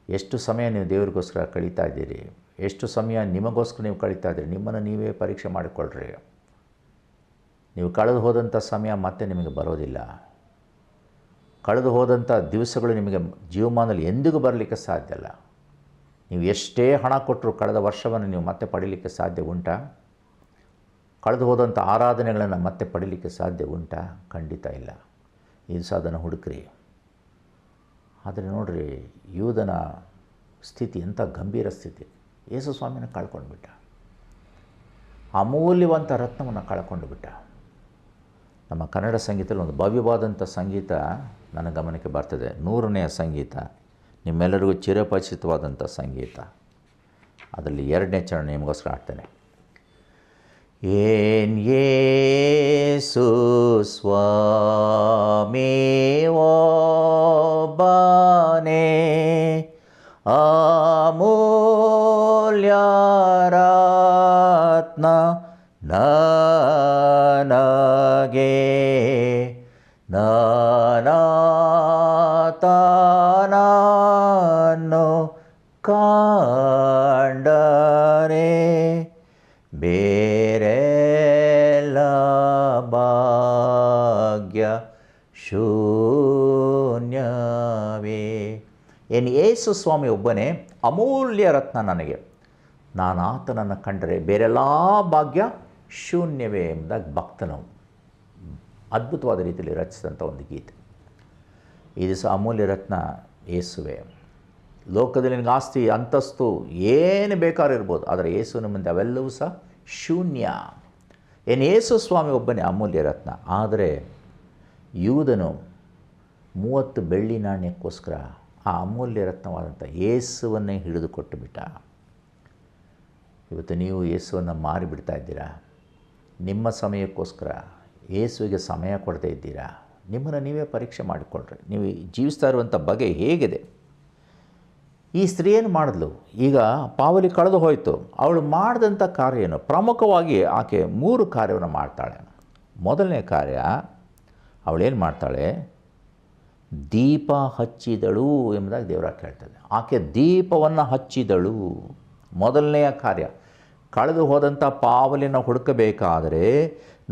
ಎಷ್ಟು ಸಮಯ ನೀವು ದೇವರಿಗೋಸ್ಕರ ಕಳೀತಾ ಇದ್ದೀರಿ? ಎಷ್ಟು ಸಮಯ ನಿಮಗೋಸ್ಕರ ನೀವು ಕಳೀತಾ ಇದ್ದೀರಿ? ನಿಮ್ಮನ್ನು ನೀವೇ ಪರೀಕ್ಷೆ ಮಾಡಿಕೊಳ್ಳ್ರಿ. ನೀವು ಕಳೆದು ಹೋದಂಥ ಸಮಯ ಮತ್ತೆ ನಿಮಗೆ ಬರೋದಿಲ್ಲ. ಕಳೆದು ಹೋದಂಥ ದಿವಸಗಳು ನಿಮಗೆ ಜೀವಮಾನದಲ್ಲಿ ಎಂದಿಗೂ ಬರಲಿಕ್ಕೆ ಸಾಧ್ಯ ಇಲ್ಲ. ನೀವು ಎಷ್ಟೇ ಹಣ ಕೊಟ್ಟರು ಕಳೆದ ವರ್ಷವನ್ನು ನೀವು ಮತ್ತೆ ಪಡೀಲಿಕ್ಕೆ ಸಾಧ್ಯ ಉಂಟಾ? ಕಳೆದು ಹೋದಂಥ ಆರಾಧನೆಗಳನ್ನು ಮತ್ತೆ ಪಡೀಲಿಕ್ಕೆ ಸಾಧ್ಯ ಉಂಟಾ? ಖಂಡಿತ ಇಲ್ಲ. ಈ ದಿವಸ ಅದನ್ನು ಹುಡುಕ್ರಿ. ಆದರೆ ನೋಡ್ರಿ, ಯೂದನ ಸ್ಥಿತಿ ಎಂಥ ಗಂಭೀರ ಸ್ಥಿತಿ. ಯೇಸು ಸ್ವಾಮಿನ ಕಳ್ಕೊಂಡು ಬಿಟ್ಟ. ಅಮೂಲ್ಯವಂತ ರತ್ನವನ್ನು ಕಳ್ಕೊಂಡು ಬಿಟ್ಟ. ನಮ್ಮ ಕನ್ನಡ ಸಂಗೀತದಲ್ಲಿ ಒಂದು ಭವ್ಯವಾದಂಥ ಸಂಗೀತ ನನ್ನ ಗಮನಕ್ಕೆ ಬರ್ತದೆ. 100ನೆಯ ಸಂಗೀತ, ನಿಮ್ಮೆಲ್ಲರಿಗೂ ಚಿರಪರಿಚಿತವಾದಂಥ ಸಂಗೀತ. ಅದರಲ್ಲಿ 2ನೇ ಚರಣ ನಿಮಗೋಸ್ಕರ ಆಡ್ತೇನೆ. ಏನ್ ಯೇಸು ಸ್ವಾಮಿ ಒಬ್ಬನೇ ಅಮೂಲ್ಯ ರತ್ನ ನನಗೆ ನಾನಾತನನ್ನು ಕಂಡರೆ ಬೇರೆಲ್ಲ ಭಾಗ್ಯ ಶೂನ್ಯವೇ. ಏನು ಯೇಸು ಸ್ವಾಮಿ ಒಬ್ಬನೇ ಅಮೂಲ್ಯ ರತ್ನ ನನಗೆ, ನಾನು ಆತನನ್ನು ಕಂಡರೆ ಬೇರೆಲ್ಲ ಭಾಗ್ಯ ಶೂನ್ಯವೇ ಎಂಬುದಾಗಿ ಭಕ್ತನು ಅದ್ಭುತವಾದ ರೀತಿಯಲ್ಲಿ ರಚಿಸಿದಂಥ ಒಂದು ಗೀತೆ. ಈ ದಿವಸ ಅಮೂಲ್ಯ ರತ್ನ ಯೇಸುವೆ. ಲೋಕದಲ್ಲಿ ನಿನಗೆ ಆಸ್ತಿ ಅಂತಸ್ತು ಏನು ಬೇಕಾದ್ರೂ ಇರ್ಬೋದು, ಆದರೆ ಯೇಸುವಿನ ಮುಂದೆ ಅವೆಲ್ಲವೂ ಸಹ ಶೂನ್ಯ. ಏನು ಯೇಸು ಸ್ವಾಮಿ ಒಬ್ಬನೇ ಅಮೂಲ್ಯ ರತ್ನ. ಆದರೆ ಯೂದನು 30 ಬೆಳ್ಳಿ ನಾಣ್ಯಕ್ಕೋಸ್ಕರ ಆ ಅಮೂಲ್ಯ ರತ್ನವಾದಂಥ ಯೇಸುವನ್ನೇ ಹಿಡಿದುಕೊಟ್ಟು ಬಿಟ್ಟ. ಇವತ್ತು ನೀವು ಯೇಸುವನ್ನು ಮಾರಿಬಿಡ್ತಾ ಇದ್ದೀರಾ. ನಿಮ್ಮ ಸಮಯಕ್ಕೋಸ್ಕರ ಯೇಸುವಿಗೆ ಸಮಯ ಕೊಡದೇ ಇದ್ದೀರಾ? ನಿಮ್ಮನ್ನು ನೀವೇ ಪರೀಕ್ಷೆ ಮಾಡಿಕೊಳ್ಳ್ರಿ. ನೀವು ಜೀವಿಸ್ತಾ ಇರುವಂಥ ಬಗೆ ಹೇಗಿದೆ? ಈ ಸ್ತ್ರೀ ಏನು ಮಾಡಿದ್ಲು? ಈಗ ಪಾವಲಿ ಕಳೆದು ಹೋಯಿತು. ಅವಳು ಮಾಡಿದಂಥ ಕಾರ್ಯ ಏನು? ಪ್ರಮುಖವಾಗಿ ಆಕೆ 3 ಕಾರ್ಯವನ್ನು ಮಾಡ್ತಾಳೆ. ಮೊದಲನೇ ಕಾರ್ಯ, ಅವಳೇನು ಮಾಡ್ತಾಳೆ? ದೀಪ ಹಚ್ಚಿದಳು ಎಂಬುದಾಗಿ ದೇವರಾಗ ಹೇಳ್ತದೆ. ಆಕೆ ದೀಪವನ್ನು ಹಚ್ಚಿದಳು. ಮೊದಲನೆಯ ಕಾರ್ಯ. ಕಳೆದು ಹೋದಂಥ ಪಾವಲಿನ ಹುಡುಕಬೇಕಾದರೆ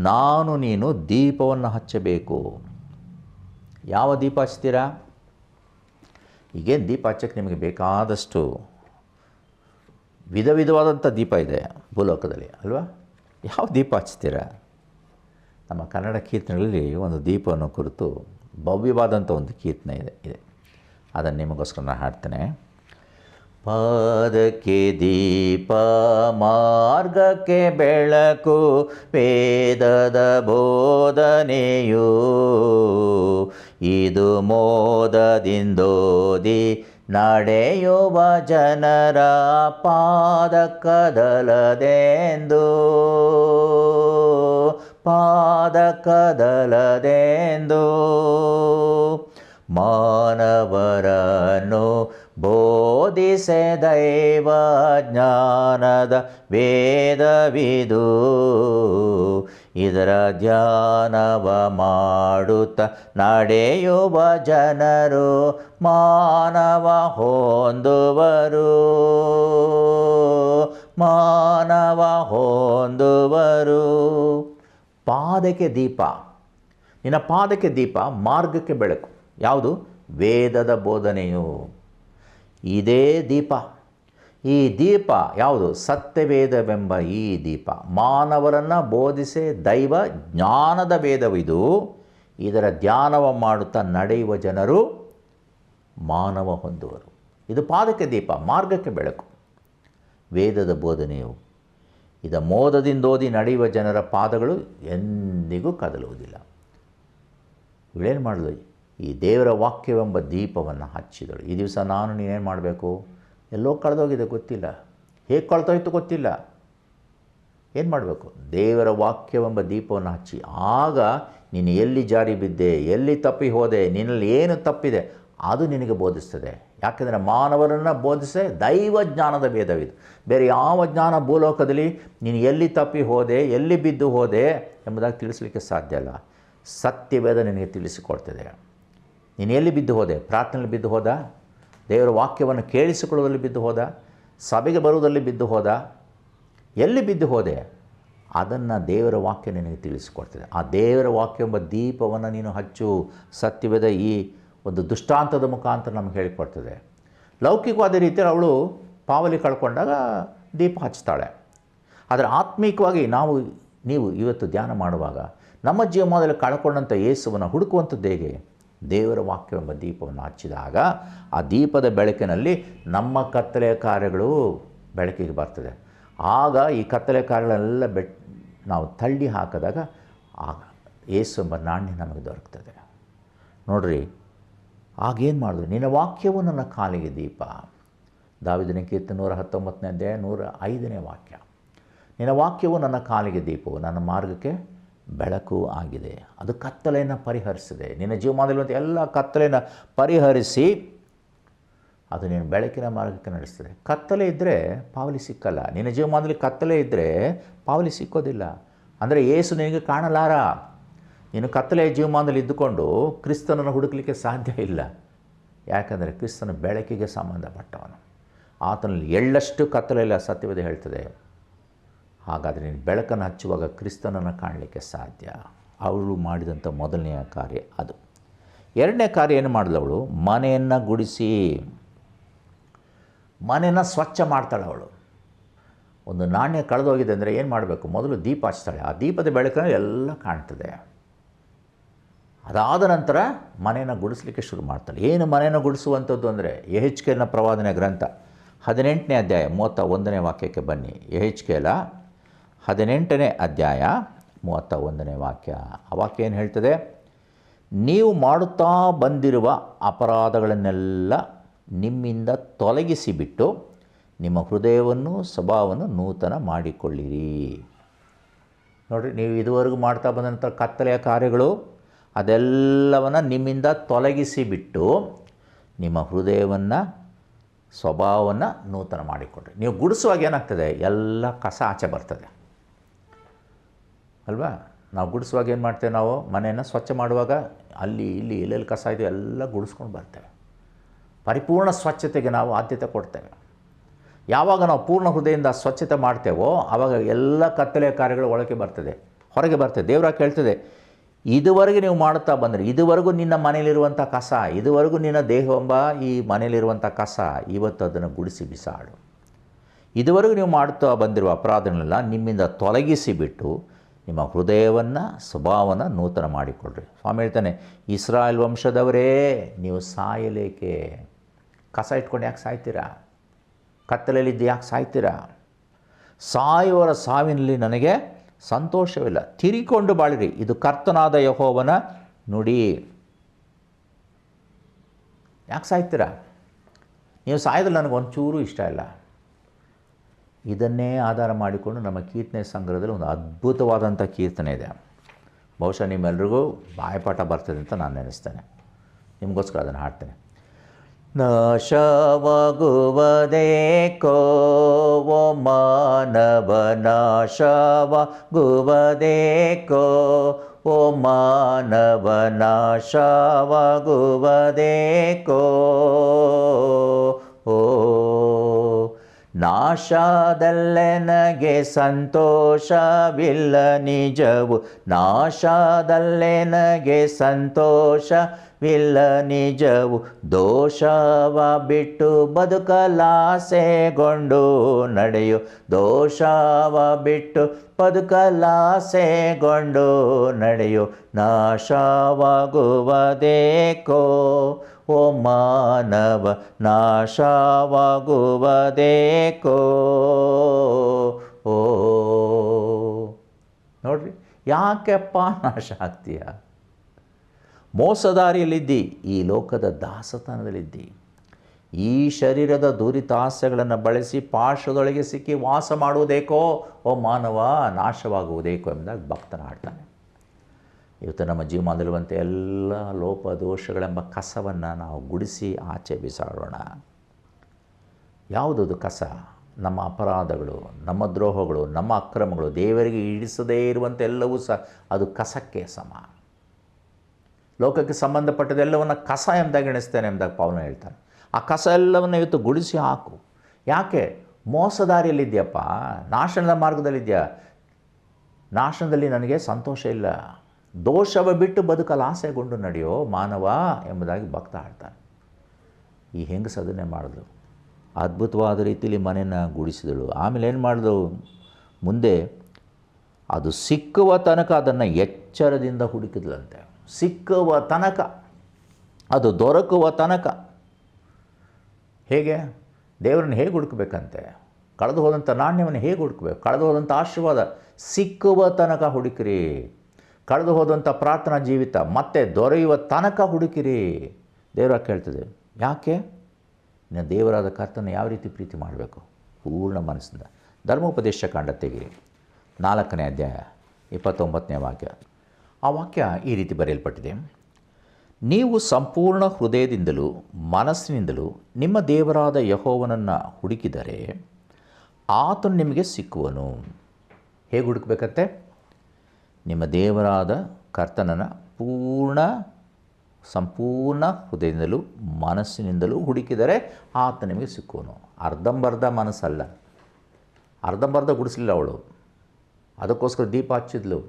ನಾನು ನೀನು ದೀಪವನ್ನು ಹಚ್ಚಬೇಕು. ಯಾವ ದೀಪ ಹಚ್ತೀರಾ? ಈಗೇನು ದೀಪ ಹಚ್ಚಕ್ಕೆ ನಿಮಗೆ ಬೇಕಾದಷ್ಟು ವಿಧ ವಿಧವಾದಂಥ ದೀಪ ಇದೆ ಭೂಲೋಕದಲ್ಲಿ ಅಲ್ವಾ? ಯಾವ ದೀಪ ಹಚ್ತೀರಾ? ನಮ್ಮ ಕನ್ನಡ ಕೀರ್ತನೆಗಳಲ್ಲಿ ಒಂದು ದೀಪವನ್ನು ಕುರಿತು ಭವ್ಯವಾದಂಥ ಒಂದು ಕೀರ್ತನೆ ಇದೆ. ಅದನ್ನು ನಿಮಗೋಸ್ಕರ ನಾನು ಹಾಡ್ತೇನೆ. ಪಾದಕ್ಕೆ ದೀಪ ಮಾರ್ಗಕ್ಕೆ ಬೆಳಕು ವೇದದ ಬೋಧನೆಯು ಇದು ಮೋದದಿಂದೋದಿ ನಡೆಯುವ ಜನರ ಪಾದ ಕದಲದೆಂದು ಮಾನವರನ್ನು ಬೋಧಿಸೆ ದೈವ ಜ್ಞಾನದ ವೇದವಿದು ಇದರ ಧ್ಯಾನವ ಮಾಡುತ್ತ ನಡೆಯುವ ಜನರು ಮಾನವ ಹೊಂದುವರು. ಪಾದಕ್ಕೆ ದೀಪ, ನಿನ್ನ ಪಾದಕ್ಕೆ ದೀಪ, ಮಾರ್ಗಕ್ಕೆ ಬೆಳಕು. ಯಾವುದು? ವೇದದ ಬೋಧನೆಯು. ಇದೇ ದೀಪ. ಈ ದೀಪ ಯಾವುದು? ಸತ್ಯವೇದವೆಂಬ ಈ ದೀಪ ಮಾನವರನ್ನು ಬೋಧಿಸೆ ದೈವ ಜ್ಞಾನದ ವೇದವಿದು ಇದರ ಧ್ಯಾನವ ಮಾಡುತ್ತಾ ನಡೆಯುವ ಜನರು ಮಾನವ ಹೊಂದುವರು. ಇದು ಪಾದಕ್ಕೆ ದೀಪ, ಮಾರ್ಗಕ್ಕೆ ಬೆಳಕು. ವೇದದ ಬೋಧನೆಯು ಇದ ಮೋದದಿಂದೋದಿ ನಡೆಯುವ ಜನರ ಪಾದಗಳು ಎಂದಿಗೂ ಕದಲುವುದಿಲ್ಲ. ಇವಳೇನು ಮಾಡಿದ್ಲು? ಈ ದೇವರ ವಾಕ್ಯವೆಂಬ ದೀಪವನ್ನು ಹಚ್ಚಿದಳು. ಈ ದಿವಸ ನಾನು ನೀನೇನು ಮಾಡಬೇಕು? ಎಲ್ಲೋ ಕಳೆದೋಗಿದೆ ಗೊತ್ತಿಲ್ಲ, ಹೇಗೆ ಕಳೆದೋಯ್ತು ಗೊತ್ತಿಲ್ಲ. ಏನು ಮಾಡಬೇಕು? ದೇವರ ವಾಕ್ಯವೆಂಬ ದೀಪವನ್ನು ಹಚ್ಚಿ, ಆಗ ನೀನು ಎಲ್ಲಿ ಜಾರಿ ಬಿದ್ದೆ, ಎಲ್ಲಿ ತಪ್ಪಿ ಹೋದೆ, ನಿನ್ನಲ್ಲಿ ಏನು ತಪ್ಪಿದೆ ಅದು ನಿನಗೆ ಬೋಧಿಸ್ತದೆ. ಯಾಕೆಂದರೆ ಮಾನವರನ್ನು ಬೋಧಿಸೇ ದೈವ ಜ್ಞಾನದ ಭೇದವಿದು. ಬೇರೆ ಯಾವ ಜ್ಞಾನ ಭೂಲೋಕದಲ್ಲಿ ನೀನು ಎಲ್ಲಿ ತಪ್ಪಿ ಹೋದೆ, ಎಲ್ಲಿ ಬಿದ್ದು ಹೋದೆ ಎಂಬುದಾಗಿ ತಿಳಿಸಲಿಕ್ಕೆ ಸಾಧ್ಯ ಇಲ್ಲ. ಸತ್ಯವೇದ ನಿನಗೆ ತಿಳಿಸಿಕೊಡ್ತದೆ. ನೀನು ಎಲ್ಲಿ ಬಿದ್ದು ಹೋದೆ? ಪ್ರಾರ್ಥನೆಯಲ್ಲಿ ಬಿದ್ದು ಹೋದ? ದೇವರ ವಾಕ್ಯವನ್ನು ಕೇಳಿಸಿಕೊಳ್ಳುವುದರಲ್ಲಿ ಬಿದ್ದು ಹೋದ? ಸಭೆಗೆ ಬರುವುದರಲ್ಲಿ ಬಿದ್ದು ಹೋದ? ಎಲ್ಲಿ ಬಿದ್ದು ಹೋದೆ? ಅದನ್ನು ದೇವರ ವಾಕ್ಯ ನಿನಗೆ ತಿಳಿಸಿಕೊಡ್ತದೆ. ಆ ದೇವರ ವಾಕ್ಯ ಎಂಬ ದೀಪವನ್ನು ನೀನು ಹಚ್ಚು. ಸತ್ಯವೇದ ಈ ಒಂದು ದುಷ್ಟಾಂತದ ಮುಖಾಂತರ ನಮಗೆ ಹೇಳಿಕೊಡ್ತದೆ. ಲೌಕಿಕವಾದ ರೀತಿಯಲ್ಲಿ ಅವಳು ಪಾವಲಿ ಕಳ್ಕೊಂಡಾಗ ದೀಪ ಹಚ್ತಾಳೆ. ಆದರೆ ಆತ್ಮೀಕವಾಗಿ ನೀವು ಇವತ್ತು ಧ್ಯಾನ ಮಾಡುವಾಗ ನಮ್ಮ ಜೀವನದಲ್ಲಿ ಕಳ್ಕೊಂಡಂಥ ಯೇಸುವನ್ನು ಹುಡುಕುವಂಥದ್ದು ಹೇಗೆ? ದೇವರ ವಾಕ್ಯವೆಂಬ ದೀಪವನ್ನು ಹಚ್ಚಿದಾಗ ಆ ದೀಪದ ಬೆಳಕಿನಲ್ಲಿ ನಮ್ಮ ಕತ್ತಲೆಯ ಕಾರ್ಯಗಳು ಬೆಳಕಿಗೆ ಬರ್ತದೆ. ಆಗ ಈ ಕತ್ತಲೆ ಕಾರ್ಯಗಳೆಲ್ಲ ನಾವು ತಳ್ಳಿ ಹಾಕಿದಾಗ ಆಗ ಯೇಸು ಎಂಬ ನಾಣ್ಯ ನಮಗೆ ದೊರಕ್ತದೆ. ನೋಡ್ರಿ, ಆಗೇನು ಮಾಡಿದ್ರು? ನಿನ್ನ ವಾಕ್ಯವು ನನ್ನ ಕಾಲಿಗೆ ದೀಪ. ದಾವೀದನ ಕೀರ್ತನೆ 119ನೇ ಅಧ್ಯಾಯ 105ನೇ ವಾಕ್ಯ. ನಿನ್ನ ವಾಕ್ಯವು ನನ್ನ ಕಾಲಿಗೆ ದೀಪವು, ನನ್ನ ಮಾರ್ಗಕ್ಕೆ ಬೆಳಕು ಆಗಿದೆ. ಅದು ಕತ್ತಲೆಯನ್ನು ಪರಿಹರಿಸಿದೆ. ನಿನ್ನ ಜೀವಮಾನದಲ್ಲಿರುವಂಥ ಎಲ್ಲ ಕತ್ತಲೆಯನ್ನು ಪರಿಹರಿಸಿ ಅದು ನೀನು ಬೆಳಕಿನ ಮಾರ್ಗಕ್ಕೆ ನಡೆಸ್ತದೆ. ಕತ್ತಲೆ ಇದ್ದರೆ ಪಾವಲಿ ಸಿಕ್ಕಲ್ಲ. ನಿನ್ನ ಜೀವಮಾನದಲ್ಲಿ ಕತ್ತಲೆ ಇದ್ದರೆ ಪಾವಲಿ ಸಿಕ್ಕೋದಿಲ್ಲ. ಅಂದರೆ ಯೇಸು ನಿನಗೆ ಕಾಣಲಾರ. ನೀನು ಕತ್ತಲೆಯ ಜೀವಮಾನದಲ್ಲಿ ಇದ್ದುಕೊಂಡು ಕ್ರಿಸ್ತನನ್ನು ಹುಡುಕಲಿಕ್ಕೆ ಸಾಧ್ಯ ಇಲ್ಲ. ಯಾಕಂದರೆ ಕ್ರಿಸ್ತನ ಬೆಳಕಿಗೆ ಸಂಬಂಧಪಟ್ಟವನು. ಆತನಲ್ಲಿ ಎಳ್ಳಷ್ಟು ಕತ್ತಲೆಲ್ಲ ಸತ್ಯವೇದ ಹೇಳ್ತದೆ. ಹಾಗಾದರೆ ನೀನು ಬೆಳಕನ್ನು ಹಚ್ಚುವಾಗ ಕ್ರಿಸ್ತನನ್ನು ಕಾಣಲಿಕ್ಕೆ ಸಾಧ್ಯ. ಅವಳು ಮಾಡಿದಂಥ ಮೊದಲನೆಯ ಕಾರ್ಯ ಅದು. ಎರಡನೇ ಕಾರ್ಯ ಏನು ಮಾಡಿದವಳು? ಮನೆಯನ್ನು ಗುಡಿಸಿ ಮನೆಯನ್ನು ಸ್ವಚ್ಛ ಮಾಡ್ತಾಳೆ ಅವಳು. ಒಂದು ನಾಣ್ಯ ಕಳೆದೋಗಿದೆ ಅಂದರೆ ಏನು ಮಾಡಬೇಕು? ಮೊದಲು ದೀಪ ಹಚ್ತಾಳೆ. ಆ ದೀಪದ ಬೆಳಕನ್ನು ಎಲ್ಲ ಕಾಣ್ತದೆ. ಅದಾದ ನಂತರ ಮನೆಯನ್ನು ಗುಡಿಸಲಿಕ್ಕೆ ಶುರು ಮಾಡ್ತಾಳೆ. ಏನು ಮನೆಯನ್ನು ಗುಡಿಸುವಂಥದ್ದು ಅಂದರೆ ಯೆಹೆಜ್ಕೇಲನ ಪ್ರವಾದನೆ ಗ್ರಂಥ 18ನೇ ಅಧ್ಯಾಯ 31ನೇ ವಾಕ್ಯಕ್ಕೆ ಬನ್ನಿ. ಯೆಹೆಜ್ಕೇಲ 18ನೇ ಅಧ್ಯಾಯ 31ನೇ ವಾಕ್ಯ. ಆ ವಾಕ್ಯ ಏನು ಹೇಳ್ತದೆ? ನೀವು ಮಾಡುತ್ತಾ ಬಂದಿರುವ ಅಪರಾಧಗಳನ್ನೆಲ್ಲ ನಿಮ್ಮಿಂದ ತೊಲಗಿಸಿಬಿಟ್ಟು ನಿಮ್ಮ ಹೃದಯವನ್ನು ಸ್ವಭಾವವನ್ನು ನೂತನ ಮಾಡಿಕೊಳ್ಳಿರಿ. ನೋಡಿರಿ, ನೀವು ಇದುವರೆಗೂ ಮಾಡ್ತಾ ಬಂದಂಥ ಕತ್ತಲೆಯ ಕಾರ್ಯಗಳು ಅದೆಲ್ಲವನ್ನು ನಿಮ್ಮಿಂದ ತೊಲಗಿಸಿಬಿಟ್ಟು ನಿಮ್ಮ ಹೃದಯವನ್ನು ಸ್ವಭಾವವನ್ನು ನೂತನ ಮಾಡಿಕೊಳ್ಳ್ರಿ. ನೀವು ಗುಡಿಸುವಾಗ ಏನಾಗ್ತದೆ? ಎಲ್ಲ ಕಸ ಆಚೆ ಬರ್ತದೆ ಅಲ್ವಾ? ನಾವು ಗುಡಿಸುವಾಗ ಏನು ಮಾಡ್ತೇವೆ? ನಾವು ಮನೆಯನ್ನು ಸ್ವಚ್ಛ ಮಾಡುವಾಗ ಅಲ್ಲಿ ಇಲ್ಲಿ ಎಲ್ಲೆಲ್ಲಿ ಕಸ ಇದೆಯೋ ಎಲ್ಲ ಗುಡಿಸ್ಕೊಂಡು ಬರ್ತೇವೆ. ಪರಿಪೂರ್ಣ ಸ್ವಚ್ಛತೆಗೆ ನಾವು ಆದ್ಯತೆ ಕೊಡ್ತೇವೆ. ಯಾವಾಗ ನಾವು ಪೂರ್ಣ ಹೃದಯದಿಂದ ಸ್ವಚ್ಛತೆ ಮಾಡ್ತೇವೋ ಆವಾಗ ಎಲ್ಲ ಕತ್ತಲೆಯ ಕಾರ್ಯಗಳು ಹೊರಗೆ ಬರ್ತದೆ. ದೇವರ ಕೇಳ್ತದೆ, ಇದುವರೆಗೆ ನೀವು ಮಾಡುತ್ತಾ ಬಂದರೆ, ಇದುವರೆಗೂ ನಿನ್ನ ಮನೆಯಲ್ಲಿರುವಂಥ ಕಸ, ಇದುವರೆಗೂ ನಿನ್ನ ದೇಹವೆಂಬ ಈ ಮನೆಯಲ್ಲಿರುವಂಥ ಕಸ, ಇವತ್ತು ಅದನ್ನು ಗುಡಿಸಿ ಬಿಸಾಡು. ಇದುವರೆಗೂ ನೀವು ಮಾಡುತ್ತಾ ಬಂದಿರುವ ಅಪರಾಧಗಳನ್ನೆಲ್ಲ ನಿಮ್ಮಿಂದ ತೊಲಗಿಸಿಬಿಟ್ಟು ನಿಮ್ಮ ಹೃದಯವನ್ನು ಸ್ವಭಾವವನ್ನು ನೂತನ ಮಾಡಿಕೊಳ್ಳ್ರಿ. ಸ್ವಾಮಿ ಹೇಳ್ತಾನೆ, ಇಸ್ರಾಯೇಲ್ ವಂಶದವರೇ, ನೀವು ಸಾಯಲೇಕೆ? ಕಸ ಇಟ್ಕೊಂಡು ಯಾಕೆ ಸಾಯ್ತೀರಾ? ಕತ್ತಲೆಯಲ್ಲಿದ್ದು ಯಾಕೆ ಸಾಯ್ತೀರಾ? ಸಾಯುವವರ ಸಾವಿನಲ್ಲಿ ನನಗೆ ಸಂತೋಷವಿಲ್ಲ. ತಿರಿಕೊಂಡು ಬಾಳಿರಿ, ಇದು ಕರ್ತನಾದ ಯೆಹೋವನ ನುಡಿ. ಯಾಕೆ ಸಾಯ್ತೀರಾ? ನೀವು ಸಾಯೋದ್ರಲ್ಲಿ ನನಗೆ ಒಂಚೂರು ಇಷ್ಟ ಇಲ್ಲ. ಇದನ್ನೇ ಆಧಾರ ಮಾಡಿಕೊಂಡು ನಮ್ಮ ಕೀರ್ತನೆ ಸಂಗ್ರಹದಲ್ಲಿ ಒಂದು ಅದ್ಭುತವಾದಂಥ ಕೀರ್ತನೆ ಇದೆ. ಬಹುಶಃ ನಿಮ್ಮೆಲ್ರಿಗೂ ಬಾಯಪಾಠ ಬರ್ತದೆ ಅಂತ ನಾನು ನೆನೆಸ್ತೇನೆ. ನಿಮಗೋಸ್ಕರ ಅದನ್ನು ಹಾಡ್ತೇನೆ. ನಾಶವಾಗುವುದೇಕೋ ಓ ಮಾನವ, ನಾಶವಾಗುವುದೇಕೋ ಓ ಮಾನವ, ನಾಶವಾಗುವುದೇಕೋ ಓ ನಾಶದಲ್ಲೆನಗೆ ಸಂತೋಷವಿಲ್ಲ ನಿಜವು, ನಾಶದಲ್ಲೆನಗೆ ಸಂತೋಷವಿಲ್ಲ ನಿಜವು. ದೋಷವ ಬಿಟ್ಟು ಬದುಕಲಾಸೆಗೊಂಡು ನಡೆಯು, ದೋಷವ ಬಿಟ್ಟು ಬದುಕಲಾಸೆಗೊಂಡು ನಡೆಯು. ನಾಶವಾಗುವುದೇಕೋ ಓ ಮಾನವ ನಾಶವಾಗುವುದೇಕೋ. ಓ ನೋಡ್ರಿ, ಯಾಕೆಪ್ಪ ನಾಶ ಆಗ್ತೀಯ? ಮೋಸದಾರಿಯಲ್ಲಿದ್ದಿ, ಈ ಲೋಕದ ದಾಸತನದಲ್ಲಿದ್ದಿ, ಈ ಶರೀರದ ದುರಿತಾಸೆಗಳನ್ನು ಬಳಸಿ ಪಾಶದೊಳಗೆ ಸಿಕ್ಕಿ ವಾಸ ಮಾಡುವುದೇಕೋ, ಓ ಮಾನವ ನಾಶವಾಗುವುದೇಕೋ ಎಂಬುದಾಗಿ ಭಕ್ತನ ಆಡ್ತಾನೆ. ಇವತ್ತು ನಮ್ಮ ಜೀವಮಾನದಲ್ಲಿರುವಂಥ ಎಲ್ಲ ಲೋಪ ದೋಷಗಳೆಂಬ ಕಸವನ್ನು ನಾವು ಗುಡಿಸಿ ಆಚೆ ಬಿಸಾಡೋಣ. ಯಾವುದದು ಕಸ? ನಮ್ಮ ಅಪರಾಧಗಳು, ನಮ್ಮ ದ್ರೋಹಗಳು, ನಮ್ಮ ಅಕ್ರಮಗಳು, ದೇವರಿಗೆ ಇಡಿಸದೇ ಇರುವಂಥ ಎಲ್ಲವೂ ಸಹ ಅದು ಕಸಕ್ಕೆ ಸಮ. ಲೋಕಕ್ಕೆ ಸಂಬಂಧಪಟ್ಟದೆಲ್ಲವನ್ನು ಕಸ ಎಂಬುದಾಗಿ ಎಣಿಸ್ತೇನೆ ಎಂಬುದಾಗಿ ಪೌಲನು ಹೇಳ್ತಾನೆ. ಆ ಕಸ ಎಲ್ಲವನ್ನು ಇವತ್ತು ಗುಡಿಸಿ ಹಾಕು. ಯಾಕೆ? ಮೋಸದಾರಿಯಲ್ಲಿದೆಯಪ್ಪ, ನಾಶನದ ಮಾರ್ಗದಲ್ಲಿದೆಯಾ. ನಾಶನದಲ್ಲಿ ನನಗೆ ಸಂತೋಷ ಇಲ್ಲ, ದೋಷವ ಬಿಟ್ಟು ಬದುಕಲು ಆಸೆಗೊಂಡು ನಡೆಯೋ ಮಾನವ ಎಂಬುದಾಗಿ ಭಕ್ತ ಹೇಳ್ತಾನೆ. ಈ ಹೆಂಗಸು ಅದನ್ನೇ ಮಾಡಿದ್ಳು. ಅದ್ಭುತವಾದ ರೀತಿಯಲ್ಲಿ ಮನೆಯನ್ನು ಗುಡಿಸಿದಳು. ಆಮೇಲೆ ಏನು ಮಾಡಿದಳು? ಮುಂದೆ ಅದು ಸಿಕ್ಕುವ ತನಕ ಅದನ್ನು ಎಚ್ಚರದಿಂದ ಹುಡುಕಿದ್ಲಂತೆ. ಸಿಕ್ಕುವ ತನಕ, ಅದು ದೊರಕುವ ತನಕ. ಹೇಗೆ? ದೇವರನ್ನು ಹೇಗೆ ಹುಡುಕಬೇಕಂತೆ? ಕಳೆದು ಹೋದಂಥ ನಾಣ್ಯವನ್ನು ಹೇಗೆ ಹುಡುಕಬೇಕು? ಕಳೆದು ಹೋದಂಥ ಆಶೀರ್ವಾದ ಸಿಕ್ಕುವ ತನಕ ಹುಡುಕಿರಿ. ಕಳೆದು ಹೋದಂಥ ಪ್ರಾರ್ಥನಾ ಜೀವಿತ ಮತ್ತೆ ದೊರೆಯುವ ತನಕ ಹುಡುಕಿರಿ. ದೇವರ ಕೇಳ್ತದೆ. ಯಾಕೆ? ಇನ್ನು ದೇವರಾದ ಕರ್ತನ ಯಾವ ರೀತಿ ಪ್ರೀತಿ ಮಾಡಬೇಕು? ಪೂರ್ಣ ಮನಸ್ಸಿಂದ. ಧರ್ಮೋಪದೇಶ ಕಾಂಡ ತೆಗಿರಿ, 4ನೇ ಅಧ್ಯಾಯ 29ನೇ ವಾಕ್ಯ. ಆ ವಾಕ್ಯ ಈ ರೀತಿ ಬರೆಯಲ್ಪಟ್ಟಿದೆ. ನೀವು ಸಂಪೂರ್ಣ ಹೃದಯದಿಂದಲೂ ಮನಸ್ಸಿನಿಂದಲೂ ನಿಮ್ಮ ದೇವರಾದ ಯೆಹೋವನನ್ನು ಹುಡುಕಿದರೆ ಆತನು ನಿಮಗೆ ಸಿಕ್ಕುವನು. ಹೇಗೆ ಹುಡುಕಬೇಕಂತೆ? ನಿಮ್ಮ ದೇವರಾದ ಕರ್ತನನ್ನು ಸಂಪೂರ್ಣ ಹೃದಯದಿಂದಲೂ ಮನಸ್ಸಿನಿಂದಲೂ ಹುಡುಕಿದರೆ ಆತ ನಿಮಗೆ ಸಿಕ್ಕುವನು. ಅರ್ಧಂಬರ್ಧ ಮನಸ್ಸಲ್ಲ, ಅರ್ಧಂಬರ್ಧ ಗುಡಿಸಲಿಲ್ಲ ಅವಳು. ಅದಕ್ಕೋಸ್ಕರ ದೀಪ ಹಚ್ಚಿದ್ಲು,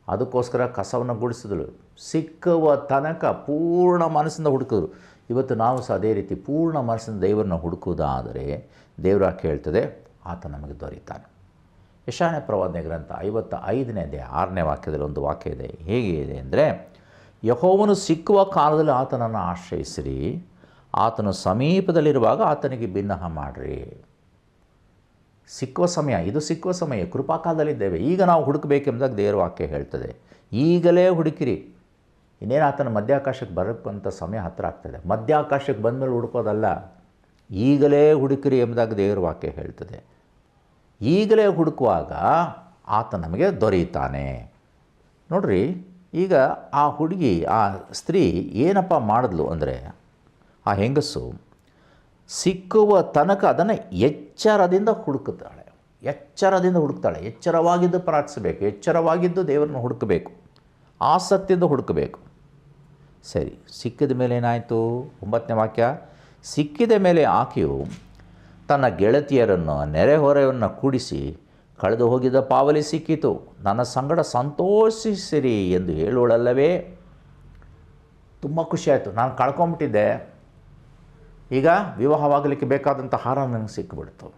ಅದಕ್ಕೋಸ್ಕರ ಕಸವನ್ನು ಗುಡಿಸಿದಳು. ಸಿಕ್ಕುವ ತನಕ ಪೂರ್ಣ ಮನಸ್ಸಿಂದ ಹುಡುಕಿದ್ರು. ಇವತ್ತು ನಾವು ಸಹ ಅದೇ ರೀತಿ ಪೂರ್ಣ ಮನಸ್ಸಿಂದ ದೇವರನ್ನ ಹುಡುಕುವುದಾದರೆ ದೇವರ ಕೇಳ್ತದೆ, ಆತ ನಮಗೆ ದೊರೀತಾನೆ. ಯೆಶಾಯ ಪ್ರವಾದನೆ ಗ್ರಂಥ 55ನೇ ಅಧ್ಯಾಯ 6ನೇ ವಾಕ್ಯದಲ್ಲಿ ಒಂದು ವಾಕ್ಯ ಇದೆ. ಹೇಗೆ ಇದೆ ಅಂದರೆ, ಯೆಹೋವನು ಸಿಕ್ಕುವ ಕಾಲದಲ್ಲಿ ಆತನನ್ನು ಆಶ್ರಯಿಸಿರಿ, ಆತನು ಸಮೀಪದಲ್ಲಿರುವಾಗ ಆತನಿಗೆ ಬಿನ್ನಹ ಮಾಡಿರಿ. ಸಿಕ್ಕುವ ಸಮಯ, ಇದು ಸಿಕ್ಕುವ ಸಮಯ, ಕೃಪಾಕಾಲದಲ್ಲಿದ್ದೇವೆ. ಈಗ ನಾವು ಹುಡುಕಬೇಕೆಂಬುದಾಗಿ ದೇವರ ವಾಕ್ಯ ಹೇಳ್ತದೆ. ಈಗಲೇ ಹುಡುಕಿರಿ. ಇನ್ನೇನು ಆತನ ಮಧ್ಯಾಕಾಶಕ್ಕೆ ಬರೋಕ್ಕಂಥ ಸಮಯ ಹತ್ತಿರ ಆಗ್ತದೆ. ಮಧ್ಯಾಕಾಶಕ್ಕೆ ಬಂದಮೇಲೆ ಹುಡುಕೋದಲ್ಲ, ಈಗಲೇ ಹುಡುಕಿರಿ ಎಂಬುದಾಗಿ ದೇವರ ವಾಕ್ಯ ಹೇಳ್ತದೆ. ಈಗಲೇ ಹುಡುಕುವಾಗ ಆತ ನಮಗೆ ದೊರೆಯುತ್ತಾನೆ. ನೋಡ್ರಿ, ಈಗ ಆ ಹುಡುಗಿ, ಆ ಸ್ತ್ರೀ ಏನಪ್ಪ ಮಾಡಿದ್ಲು ಅಂದರೆ, ಆ ಹೆಂಗಸು ಸಿಕ್ಕುವ ತನಕ ಅದನ್ನು ಎಚ್ಚರದಿಂದ ಹುಡುಕುತ್ತಾಳೆ. ಎಚ್ಚರವಾಗಿದ್ದು ಪ್ರಾರ್ಥಿಸಬೇಕು, ಎಚ್ಚರವಾಗಿದ್ದು ದೇವರನ್ನು ಹುಡುಕಬೇಕು, ಆಸಕ್ತಿಯಿಂದ ಹುಡುಕಬೇಕು. ಸರಿ, ಸಿಕ್ಕಿದ ಮೇಲೆ ಏನಾಯಿತು? 9ನೇ ವಾಕ್ಯ. ಸಿಕ್ಕಿದ ಮೇಲೆ ಆಕೆಯು ತನ್ನ ಗೆಳತಿಯರನ್ನು, ನೆರೆಹೊರೆಯನ್ನು ಕೂಡಿಸಿ, ಕಳೆದು ಹೋಗಿದ್ದ ಪಾವಲಿ ಸಿಕ್ಕಿತು, ನನ್ನ ಸಂಗಡ ಸಂತೋಷಿಸಿರಿ ಎಂದು ಹೇಳುವಳಲ್ಲವೇ. ತುಂಬ ಖುಷಿಯಾಯಿತು, ನಾನು ಕಳ್ಕೊಂಬಿಟ್ಟಿದ್ದೆ, ಈಗ ವಿವಾಹವಾಗಲಿಕ್ಕೆ ಬೇಕಾದಂಥ ಹಾರ ನನಗೆ ಸಿಕ್ಕಿಬಿಡ್ತು.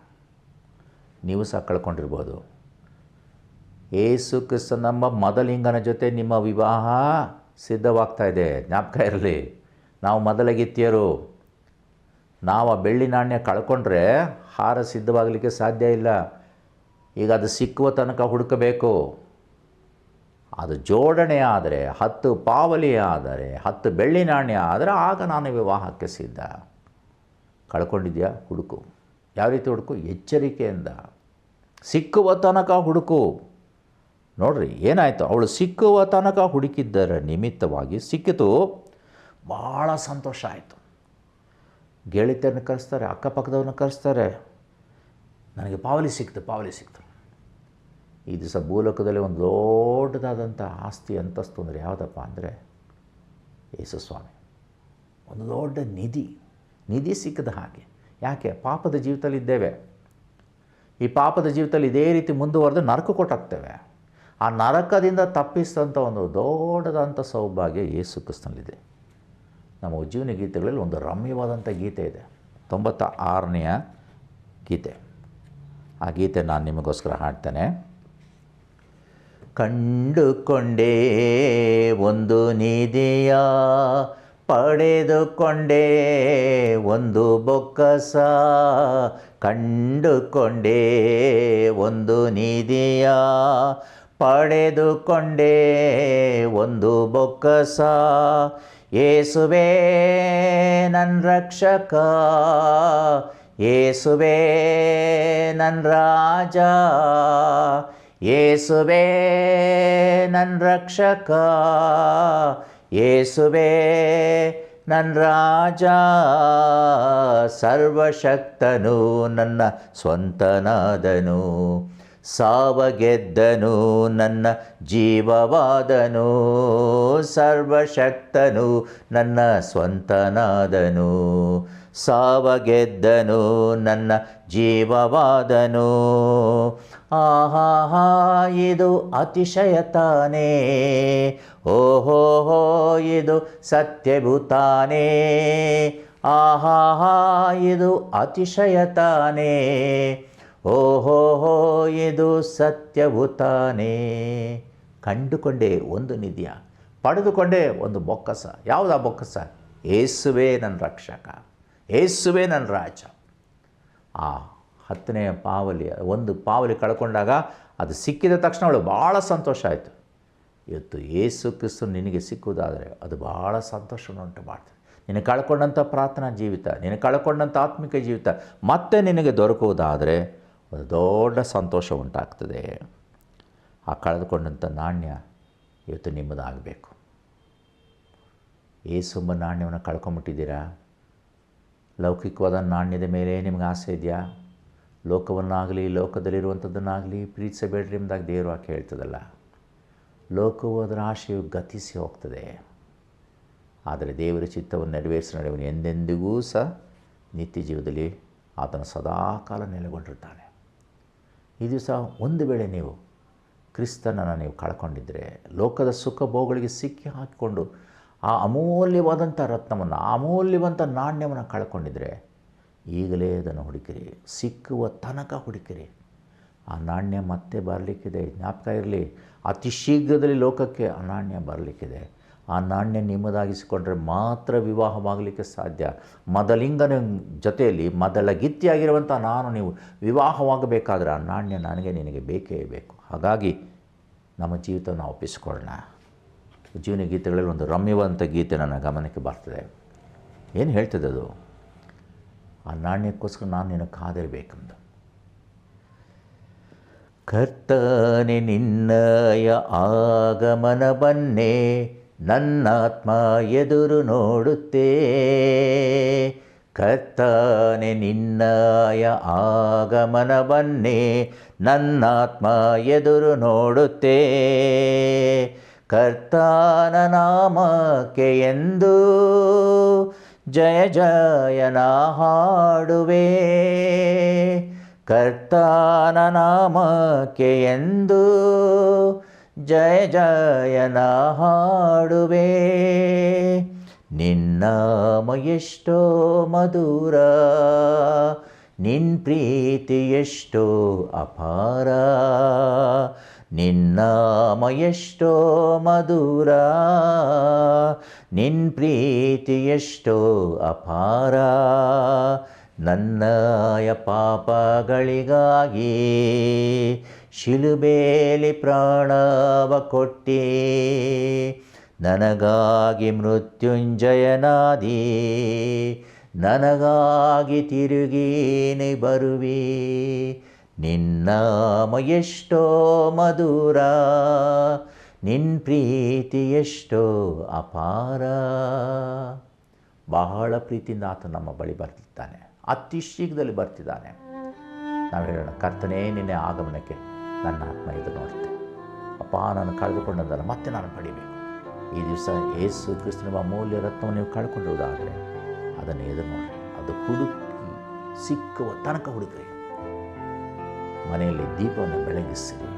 ನೀವು ಸಹ ಕಳ್ಕೊಂಡಿರ್ಬೋದು. ಯೇಸು ಕ್ರಿಸ್ತ ನಮ್ಮ ಮೊದಲಿಂಗನ ಜೊತೆ ನಿಮ್ಮ ವಿವಾಹ ಸಿದ್ಧವಾಗ್ತಾ ಇದೆ. ಜ್ಞಾಪಕ ಇರಲಿ, ನಾವು ಮೊದಲಗಿತ್ತಿಯರು. ನಾವು ಆ ಬೆಳ್ಳಿ ನಾಣ್ಯ ಕಳ್ಕೊಂಡ್ರೆ ಹಾರ ಸಿದ್ಧವಾಗಲಿಕ್ಕೆ ಸಾಧ್ಯ ಇಲ್ಲ. ಈಗ ಅದು ಸಿಕ್ಕುವ ತನಕ ಹುಡುಕಬೇಕು. ಅದು ಜೋಡಣೆ ಆದರೆ, 10 ಪಾವಲಿ ಆದರೆ, 10 ಬೆಳ್ಳಿ ನಾಣ್ಯ ಆದರೆ ಆಗ ನಾನು ವಿವಾಹಕ್ಕೆ ಸಿದ್ಧ. ಕಳ್ಕೊಂಡಿದ್ಯಾ? ಹುಡುಕು. ಯಾವ ರೀತಿ ಹುಡುಕು? ಎಚ್ಚರಿಕೆಯಿಂದ. ಸಿಕ್ಕುವ ತನಕ ಹುಡುಕು. ನೋಡ್ರಿ, ಏನಾಯಿತು? ಅವಳು ಸಿಕ್ಕುವ ತನಕ ಹುಡುಕಿದ್ದರ ನಿಮಿತ್ತವಾಗಿ ಸಿಕ್ಕಿತು. ಭಾಳ ಸಂತೋಷ ಆಯಿತು. ಗೆಳತಿಯರನ್ನ ಕರೆಸ್ತಾರೆ, ಅಕ್ಕಪಕ್ಕದವ್ರನ್ನ ಕರೆಸ್ತಾರೆ, ನನಗೆ ಪಾವಲಿ ಸಿಕ್ತು. ಈ ದಿವಸ ಭೂಲೋಕದಲ್ಲಿ ಒಂದು ದೊಡ್ಡದಾದಂಥ ಆಸ್ತಿ ಅಂತಸ್ತು ಅಂದರೆ ಯಾವುದಪ್ಪ ಅಂದರೆ ಯೇಸು ಸ್ವಾಮಿ. ಒಂದು ದೊಡ್ಡ ನಿಧಿ ಸಿಕ್ಕದ ಹಾಗೆ. ಯಾಕೆ? ಪಾಪದ ಜೀವಿತದಲ್ಲಿದ್ದೇವೆ. ಈ ಪಾಪದ ಜೀವಿತದಲ್ಲಿ ಇದೇ ರೀತಿ ಮುಂದುವರೆದು ನರಕ ಕೊಟ್ಟಾಗ್ತೇವೆ. ಆ ನರಕದಿಂದ ತಪ್ಪಿಸಿದಂಥ ಒಂದು ದೊಡ್ಡದಾದಂಥ ಸೌಭಾಗ್ಯ ಯೇಸು ಕ್ರಿಸ್ತನಲ್ಲಿದೆ. ನಮ್ಮ ಉಜ್ಜೀವನ ಗೀತೆಗಳಲ್ಲಿ ಒಂದು ರಮ್ಯವಾದಂಥ ಗೀತೆ ಇದೆ, 96ನೇ ಗೀತೆ. ಆ ಗೀತೆ ನಾನು ನಿಮಗೋಸ್ಕರ ಹಾಡ್ತೇನೆ. ಕಂಡುಕೊಂಡೇ ಒಂದು ನಿಧಿಯ ಪಡೆದುಕೊಂಡೆ ಒಂದು ಬೊಕ್ಕಸ, ಕಂಡುಕೊಂಡೆ ಒಂದು ನಿಧಿಯ. ಪಡೆದುಕೊಂಡೆ ಒಂದು ಬೊಕ್ಕಸ, ಯೇಸುವೇ ನನ್ನ ರಕ್ಷಕ, ಯೇಸುವೇ ನನ್ನ ರಾಜ, ಯೇಸುವೇ ನನ್ನ ರಕ್ಷಕ, ಯೇಸುವೇ ನನ್ನ ರಾಜ. ಸರ್ವಶಕ್ತನು ನನ್ನ ಸ್ವಂತನಾದನು, ಸಾವ ಗೆದ್ದನು ನನ್ನ ಜೀವವಾದನು. ಸರ್ವಶಕ್ತನು ನನ್ನ ಸ್ವಂತನಾದನು, ಸಾವ ಗೆದ್ದನು ನನ್ನ ಜೀವವಾದನು. ಆಹಾ ಇದು ಅತಿಶಯ ತಾನೇ, ಓಹೋ ಇದು ಸತ್ಯವು ತಾನೇ. ಆಹಾ ಇದು ಅತಿಶಯ ತಾನೇ, ಓಹೋ ಇದು ಸತ್ಯವು ತಾನೇ. ಕಂಡುಕೊಂಡೆ ಒಂದು ನಿಧಿಯ, ಪಡೆದುಕೊಂಡೆ ಒಂದು ಬೊಕ್ಕಸ. ಯಾವುದಾ ಬೊಕ್ಕಸ? ಯೇಸುವೇ ನನ್ನ ರಕ್ಷಕ, ಯೇಸುವೇ ನನ್ನ ರಾಜ. ಆ 10ನೇ ಪಾವಲಿ, ಒಂದು ಪಾವಲಿ ಕಳ್ಕೊಂಡಾಗ ಅದು ಸಿಕ್ಕಿದ ತಕ್ಷಣ ಅವಳು ಭಾಳ ಸಂತೋಷ ಆಯಿತು. ಇವತ್ತು ಯೇಸು ಕ್ರಿಸ್ತು ನಿನಗೆ ಸಿಕ್ಕುವುದಾದರೆ ಅದು ಭಾಳ ಸಂತೋಷವನ್ನುಂಟು ಮಾಡ್ತದೆ. ನಿನಗೆ ಕಳ್ಕೊಂಡಂಥ ಪ್ರಾರ್ಥನಾ ಜೀವಿತ, ನಿನಗೆ ಕಳ್ಕೊಂಡಂಥ ಆತ್ಮಿಕ ಜೀವಿತ ಮತ್ತೆ ನಿನಗೆ ದೊರಕುವುದಾದರೆ ಒಂದು ದೊಡ್ಡ ಸಂತೋಷ ಉಂಟಾಗ್ತದೆ. ಆ ಕಳೆದುಕೊಂಡಂಥ ನಾಣ್ಯ ಇವತ್ತು ನಿಮ್ಮದಾಗಬೇಕು. ಯೇಸುಂಬ ನಾಣ್ಯವನ್ನು ಕಳ್ಕೊಂಬಿಟ್ಟಿದ್ದೀರಾ? ಲೌಕಿಕವಾದ ನಾಣ್ಯದ ಮೇಲೆ ನಿಮ್ಗೆ ಆಸೆ ಇದೆಯಾ? ಲೋಕವನ್ನಾಗಲಿ ಲೋಕದಲ್ಲಿರುವಂಥದ್ದನ್ನಾಗಲಿ ಪ್ರೀತಿಸಬೇಡ್ರಿ ಎಂಬುದಾಗಿ ದೇವರು ವಾಕ್ಯ ಹೇಳ್ತದಲ್ಲ. ಲೋಕವು ಅದರ ಆಶೆಯು ಗತಿಸಿ ಹೋಗ್ತದೆ. ಆದರೆ ದೇವರ ಚಿತ್ತವನ್ನು ನೆರವೇರಿಸಿ ನಡೆಯುವನು ಎಂದೆಂದಿಗೂ ಸಹ ನಿತ್ಯ ಜೀವದಲ್ಲಿ ಆತನ ಸದಾಕಾಲ ನೆಲೆಗೊಂಡಿರ್ತಾನೆ. ಈ ದಿವಸ ಒಂದು ವೇಳೆ ನೀವು ಕ್ರಿಸ್ತನನ್ನು ನೀವು ಕಳ್ಕೊಂಡಿದ್ದರೆ, ಲೋಕದ ಸುಖ ಭೋಗಗಳಿಗೆ ಸಿಕ್ಕಿ ಹಾಕಿಕೊಂಡು ಆ ಅಮೂಲ್ಯವಾದಂಥ ರತ್ನವನ್ನು, ಆ ಅಮೂಲ್ಯವಂಥ ನಾಣ್ಯವನ್ನು ಕಳ್ಕೊಂಡಿದ್ದರೆ ಈಗಲೇ ಅದನ್ನು ಹುಡುಕಿರಿ, ಸಿಕ್ಕುವ ತನಕ ಹುಡುಕಿರಿ. ಆ ನಾಣ್ಯ ಮತ್ತೆ ಬರಲಿಕ್ಕಿದೆ. ಜ್ಞಾಪಕ ಇರಲಿ, ಅತಿ ಶೀಘ್ರದಲ್ಲಿ ಲೋಕಕ್ಕೆ ಆ ನಾಣ್ಯ ಬರಲಿಕ್ಕಿದೆ. ಆ ನಾಣ್ಯ ನಿಮ್ಮದಾಗಿಸಿಕೊಂಡ್ರೆ ಮಾತ್ರ ವಿವಾಹವಾಗಲಿಕ್ಕೆ ಸಾಧ್ಯ. ಮದಲಿಂಗನ ಜೊತೆಯಲ್ಲಿ ಮದಲಗಿತ್ತಿಯಾಗಿರುವಂಥ ನಾನು ನೀವು ವಿವಾಹವಾಗಬೇಕಾದ್ರೆ ಆ ನಾಣ್ಯ ನನಗೆ ನಿನಗೆ ಬೇಕೇ ಬೇಕು. ಹಾಗಾಗಿ ನಮ್ಮ ಜೀವಿತವನ್ನು ಒಪ್ಪಿಸಿಕೊಳ್ಳೋಣ. ಜೀವನ ಗೀತೆಗಳಲ್ಲಿ ಒಂದು ರಮ್ಯವಾದಂಥ ಗೀತೆ ನನ್ನ ಗಮನಕ್ಕೆ ಬರ್ತದೆ. ಏನು ಹೇಳ್ತದೆ ಅದು? ಆ ನಾಣ್ಯಕ್ಕೋಸ್ಕರ ನಾನು ನಿನಗೆ ಕಾದಿರಬೇಕೆಂದು. ಕರ್ತನೆ ನಿನ್ನಯ ಆಗಮನವನ್ನೇ ನನ್ನಾತ್ಮ ಎದುರು ನೋಡುತ್ತೇ. ಕರ್ತನೆ ನಿನ್ನಯ ಆಗಮನವನ್ನೇ ನನ್ನಾತ್ಮ ಎದುರು ನೋಡುತ್ತೇ. ಕರ್ತನ ನಾಮಕ್ಕೆ ಎಂದು ಜಯ ಜಯನ ಹಾಡುವೆ. ಕರ್ತನ ನಾಮಕ್ಕೆ ಎಂದು ಜಯ ಜಯನ ಹಾಡುವೆ. ನಿನ್ನಾಮ ಎಷ್ಟೋ ಮಧುರ, ನಿನ್ನ ಪ್ರೀತಿ ಎಷ್ಟೋ ಅಪಾರ. ನಿನ್ನಾಮ ಎಷ್ಟೋ ಮಧುರ, ನಿನ್ನ ಪ್ರೀತಿ ಎಷ್ಟೋ ಅಪಾರ. ನನ್ನಯ ಪಾಪಗಳಿಗಾಗಿ ಶಿಲುಬೇಲಿ ಪ್ರಾಣವ ಕೊಟ್ಟಿ. ನನಗಾಗಿ ಮೃತ್ಯುಂಜಯನಾದಿ, ನನಗಾಗಿ ತಿರುಗಿ ನೀ ಬರುವಿ. ನಿನ್ನಾಮ ಎಷ್ಟೋ ಮಧುರ, ನಿನ್ನ ಪ್ರೀತಿ ಎಷ್ಟೋ ಅಪಾರ. ಬಹಳ ಪ್ರೀತಿಯಿಂದ ಆತ ನಮ್ಮ ಬಳಿ ಬರ್ತಿದ್ದಾನೆ, ಅತಿ ಶೀಘ್ರದಲ್ಲಿ ಬರ್ತಿದ್ದಾನೆ. ನಾವು ಹೇಳೋಣ, ಕರ್ತನೇ ನಿನ್ನೆ ಆಗಮನಕ್ಕೆ ನನ್ನ ಆತ್ಮ ಎದುರು ನೋಡುತ್ತೆ. ಅಪ್ಪ, ನಾನು ಕಳೆದುಕೊಂಡದ್ದಲ್ಲ, ಮತ್ತೆ ನಾನು ಪಡಿಬೇಕು. ಈ ದಿವಸ ಯೇಸು ಕ್ರಿಸ್ತನ ಅಮೂಲ್ಯ ರತ್ನವನ್ನು ನೀವು ಕಳ್ಕೊಂಡಿರುವುದಾದರೆ ಅದನ್ನು ಎದುರು ನೋಡಿರಿ. ಅದು ಹುಡುಕಿ ಸಿಕ್ಕುವ ತನಕ ಹುಡುಕ್ರಿ. ಮನೆಯಲ್ಲಿ ದೀಪವನ್ನು ಬೆಳಗಿಸಿರಿ,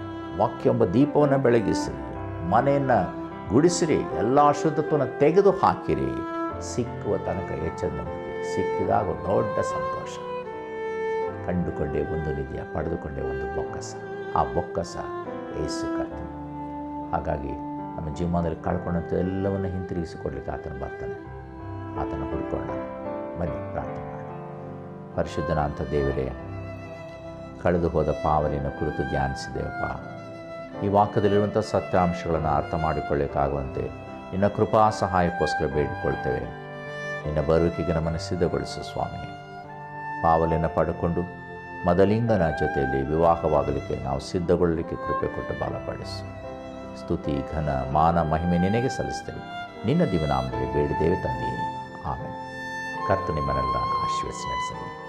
ವಾಕ್ಯ ಎಂಬ ದೀಪವನ್ನು ಬೆಳಗಿಸಿರಿ. ಮನೆಯನ್ನು ಗುಡಿಸಿರಿ, ಎಲ್ಲ ಅಶುದ್ಧತ್ವವನ್ನು ತೆಗೆದು ಹಾಕಿರಿ. ಸಿಕ್ಕುವ ತನಕ ಎಚ್ಚರ ನಮಗೆ ಸಿಕ್ಕಿದಾಗ ದೊಡ್ಡ ಸಂತೋಷ. ಕಂಡುಕೊಂಡೆ ಒಂದು ನಿಧಿಯ, ಪಡೆದುಕೊಂಡೆ ಒಂದು ಬೊಕ್ಕಸ. ಆ ಬೊಕ್ಕಸ ಯೇಸು ಕರ್ತನು. ಹಾಗಾಗಿ ನಮ್ಮ ಜೀವನದಲ್ಲಿ ಕಳ್ಕೊಂಡಂಥ ಎಲ್ಲವನ್ನು ಹಿಂತಿರುಗಿಸಿಕೊಡ್ಲಿಕ್ಕೆ ಆತನು ಬರ್ತಾನೆ. ಆತನ ಹುಡುಕೋಣ. ಬನ್ನಿ ಪ್ರಾರ್ಥನೆ ಮಾಡೋಣ. ಪರಿಶುದ್ಧನಾಂಥ ದೇವರೇ, ಕಳೆದು ಹೋದ ಪಾವಲಿನ ಕುರಿತು ಧ್ಯಾನಿಸಿದ್ದೇವಪ್ಪ. ಈ ವಾಕ್ಯದಲ್ಲಿರುವಂಥ ಸತ್ಯಾಂಶಗಳನ್ನು ಅರ್ಥ ಮಾಡಿಕೊಳ್ಳಿಕ್ಕಾಗುವಂತೆ ನಿನ್ನ ಕೃಪಾ ಸಹಾಯಕ್ಕೋಸ್ಕರ ಬೇಡಿಕೊಳ್ತೇವೆ. ನಿನ್ನ ಬರುವಿಕೆಗೆ ನಮ್ಮನ್ನು ಸಿದ್ಧಗೊಳಿಸು ಸ್ವಾಮಿ. ಪಾವಲಿನ ಪಡ್ಕೊಂಡು ಮದಲಿಂಗನ ಜೊತೆಯಲ್ಲಿ ವಿವಾಹವಾಗಲಿಕ್ಕೆ ನಾವು ಸಿದ್ಧಗೊಳ್ಳಲಿಕ್ಕೆ ಕೃಪೆ ಕೊಟ್ಟು ಬಲಪಡಿಸು. ಸ್ತುತಿ, ಘನ, ಮಾನ, ಮಹಿಮೆ ನಿನಗೆ ಸಲ್ಲಿಸ್ತೇವೆ. ನಿನ್ನ ದಿವನಾಮದಲ್ಲಿ ಬೇಡಿದ್ದೇವೆ ತಂದೆಯೇ, ಆಮೇಲೆ. ಕರ್ತನ ನಿಮ್ಮನ್ನೆಲ್ಲ ಆಶೀರ್ವದಿಸಿ ನಡೆಸಲಿ.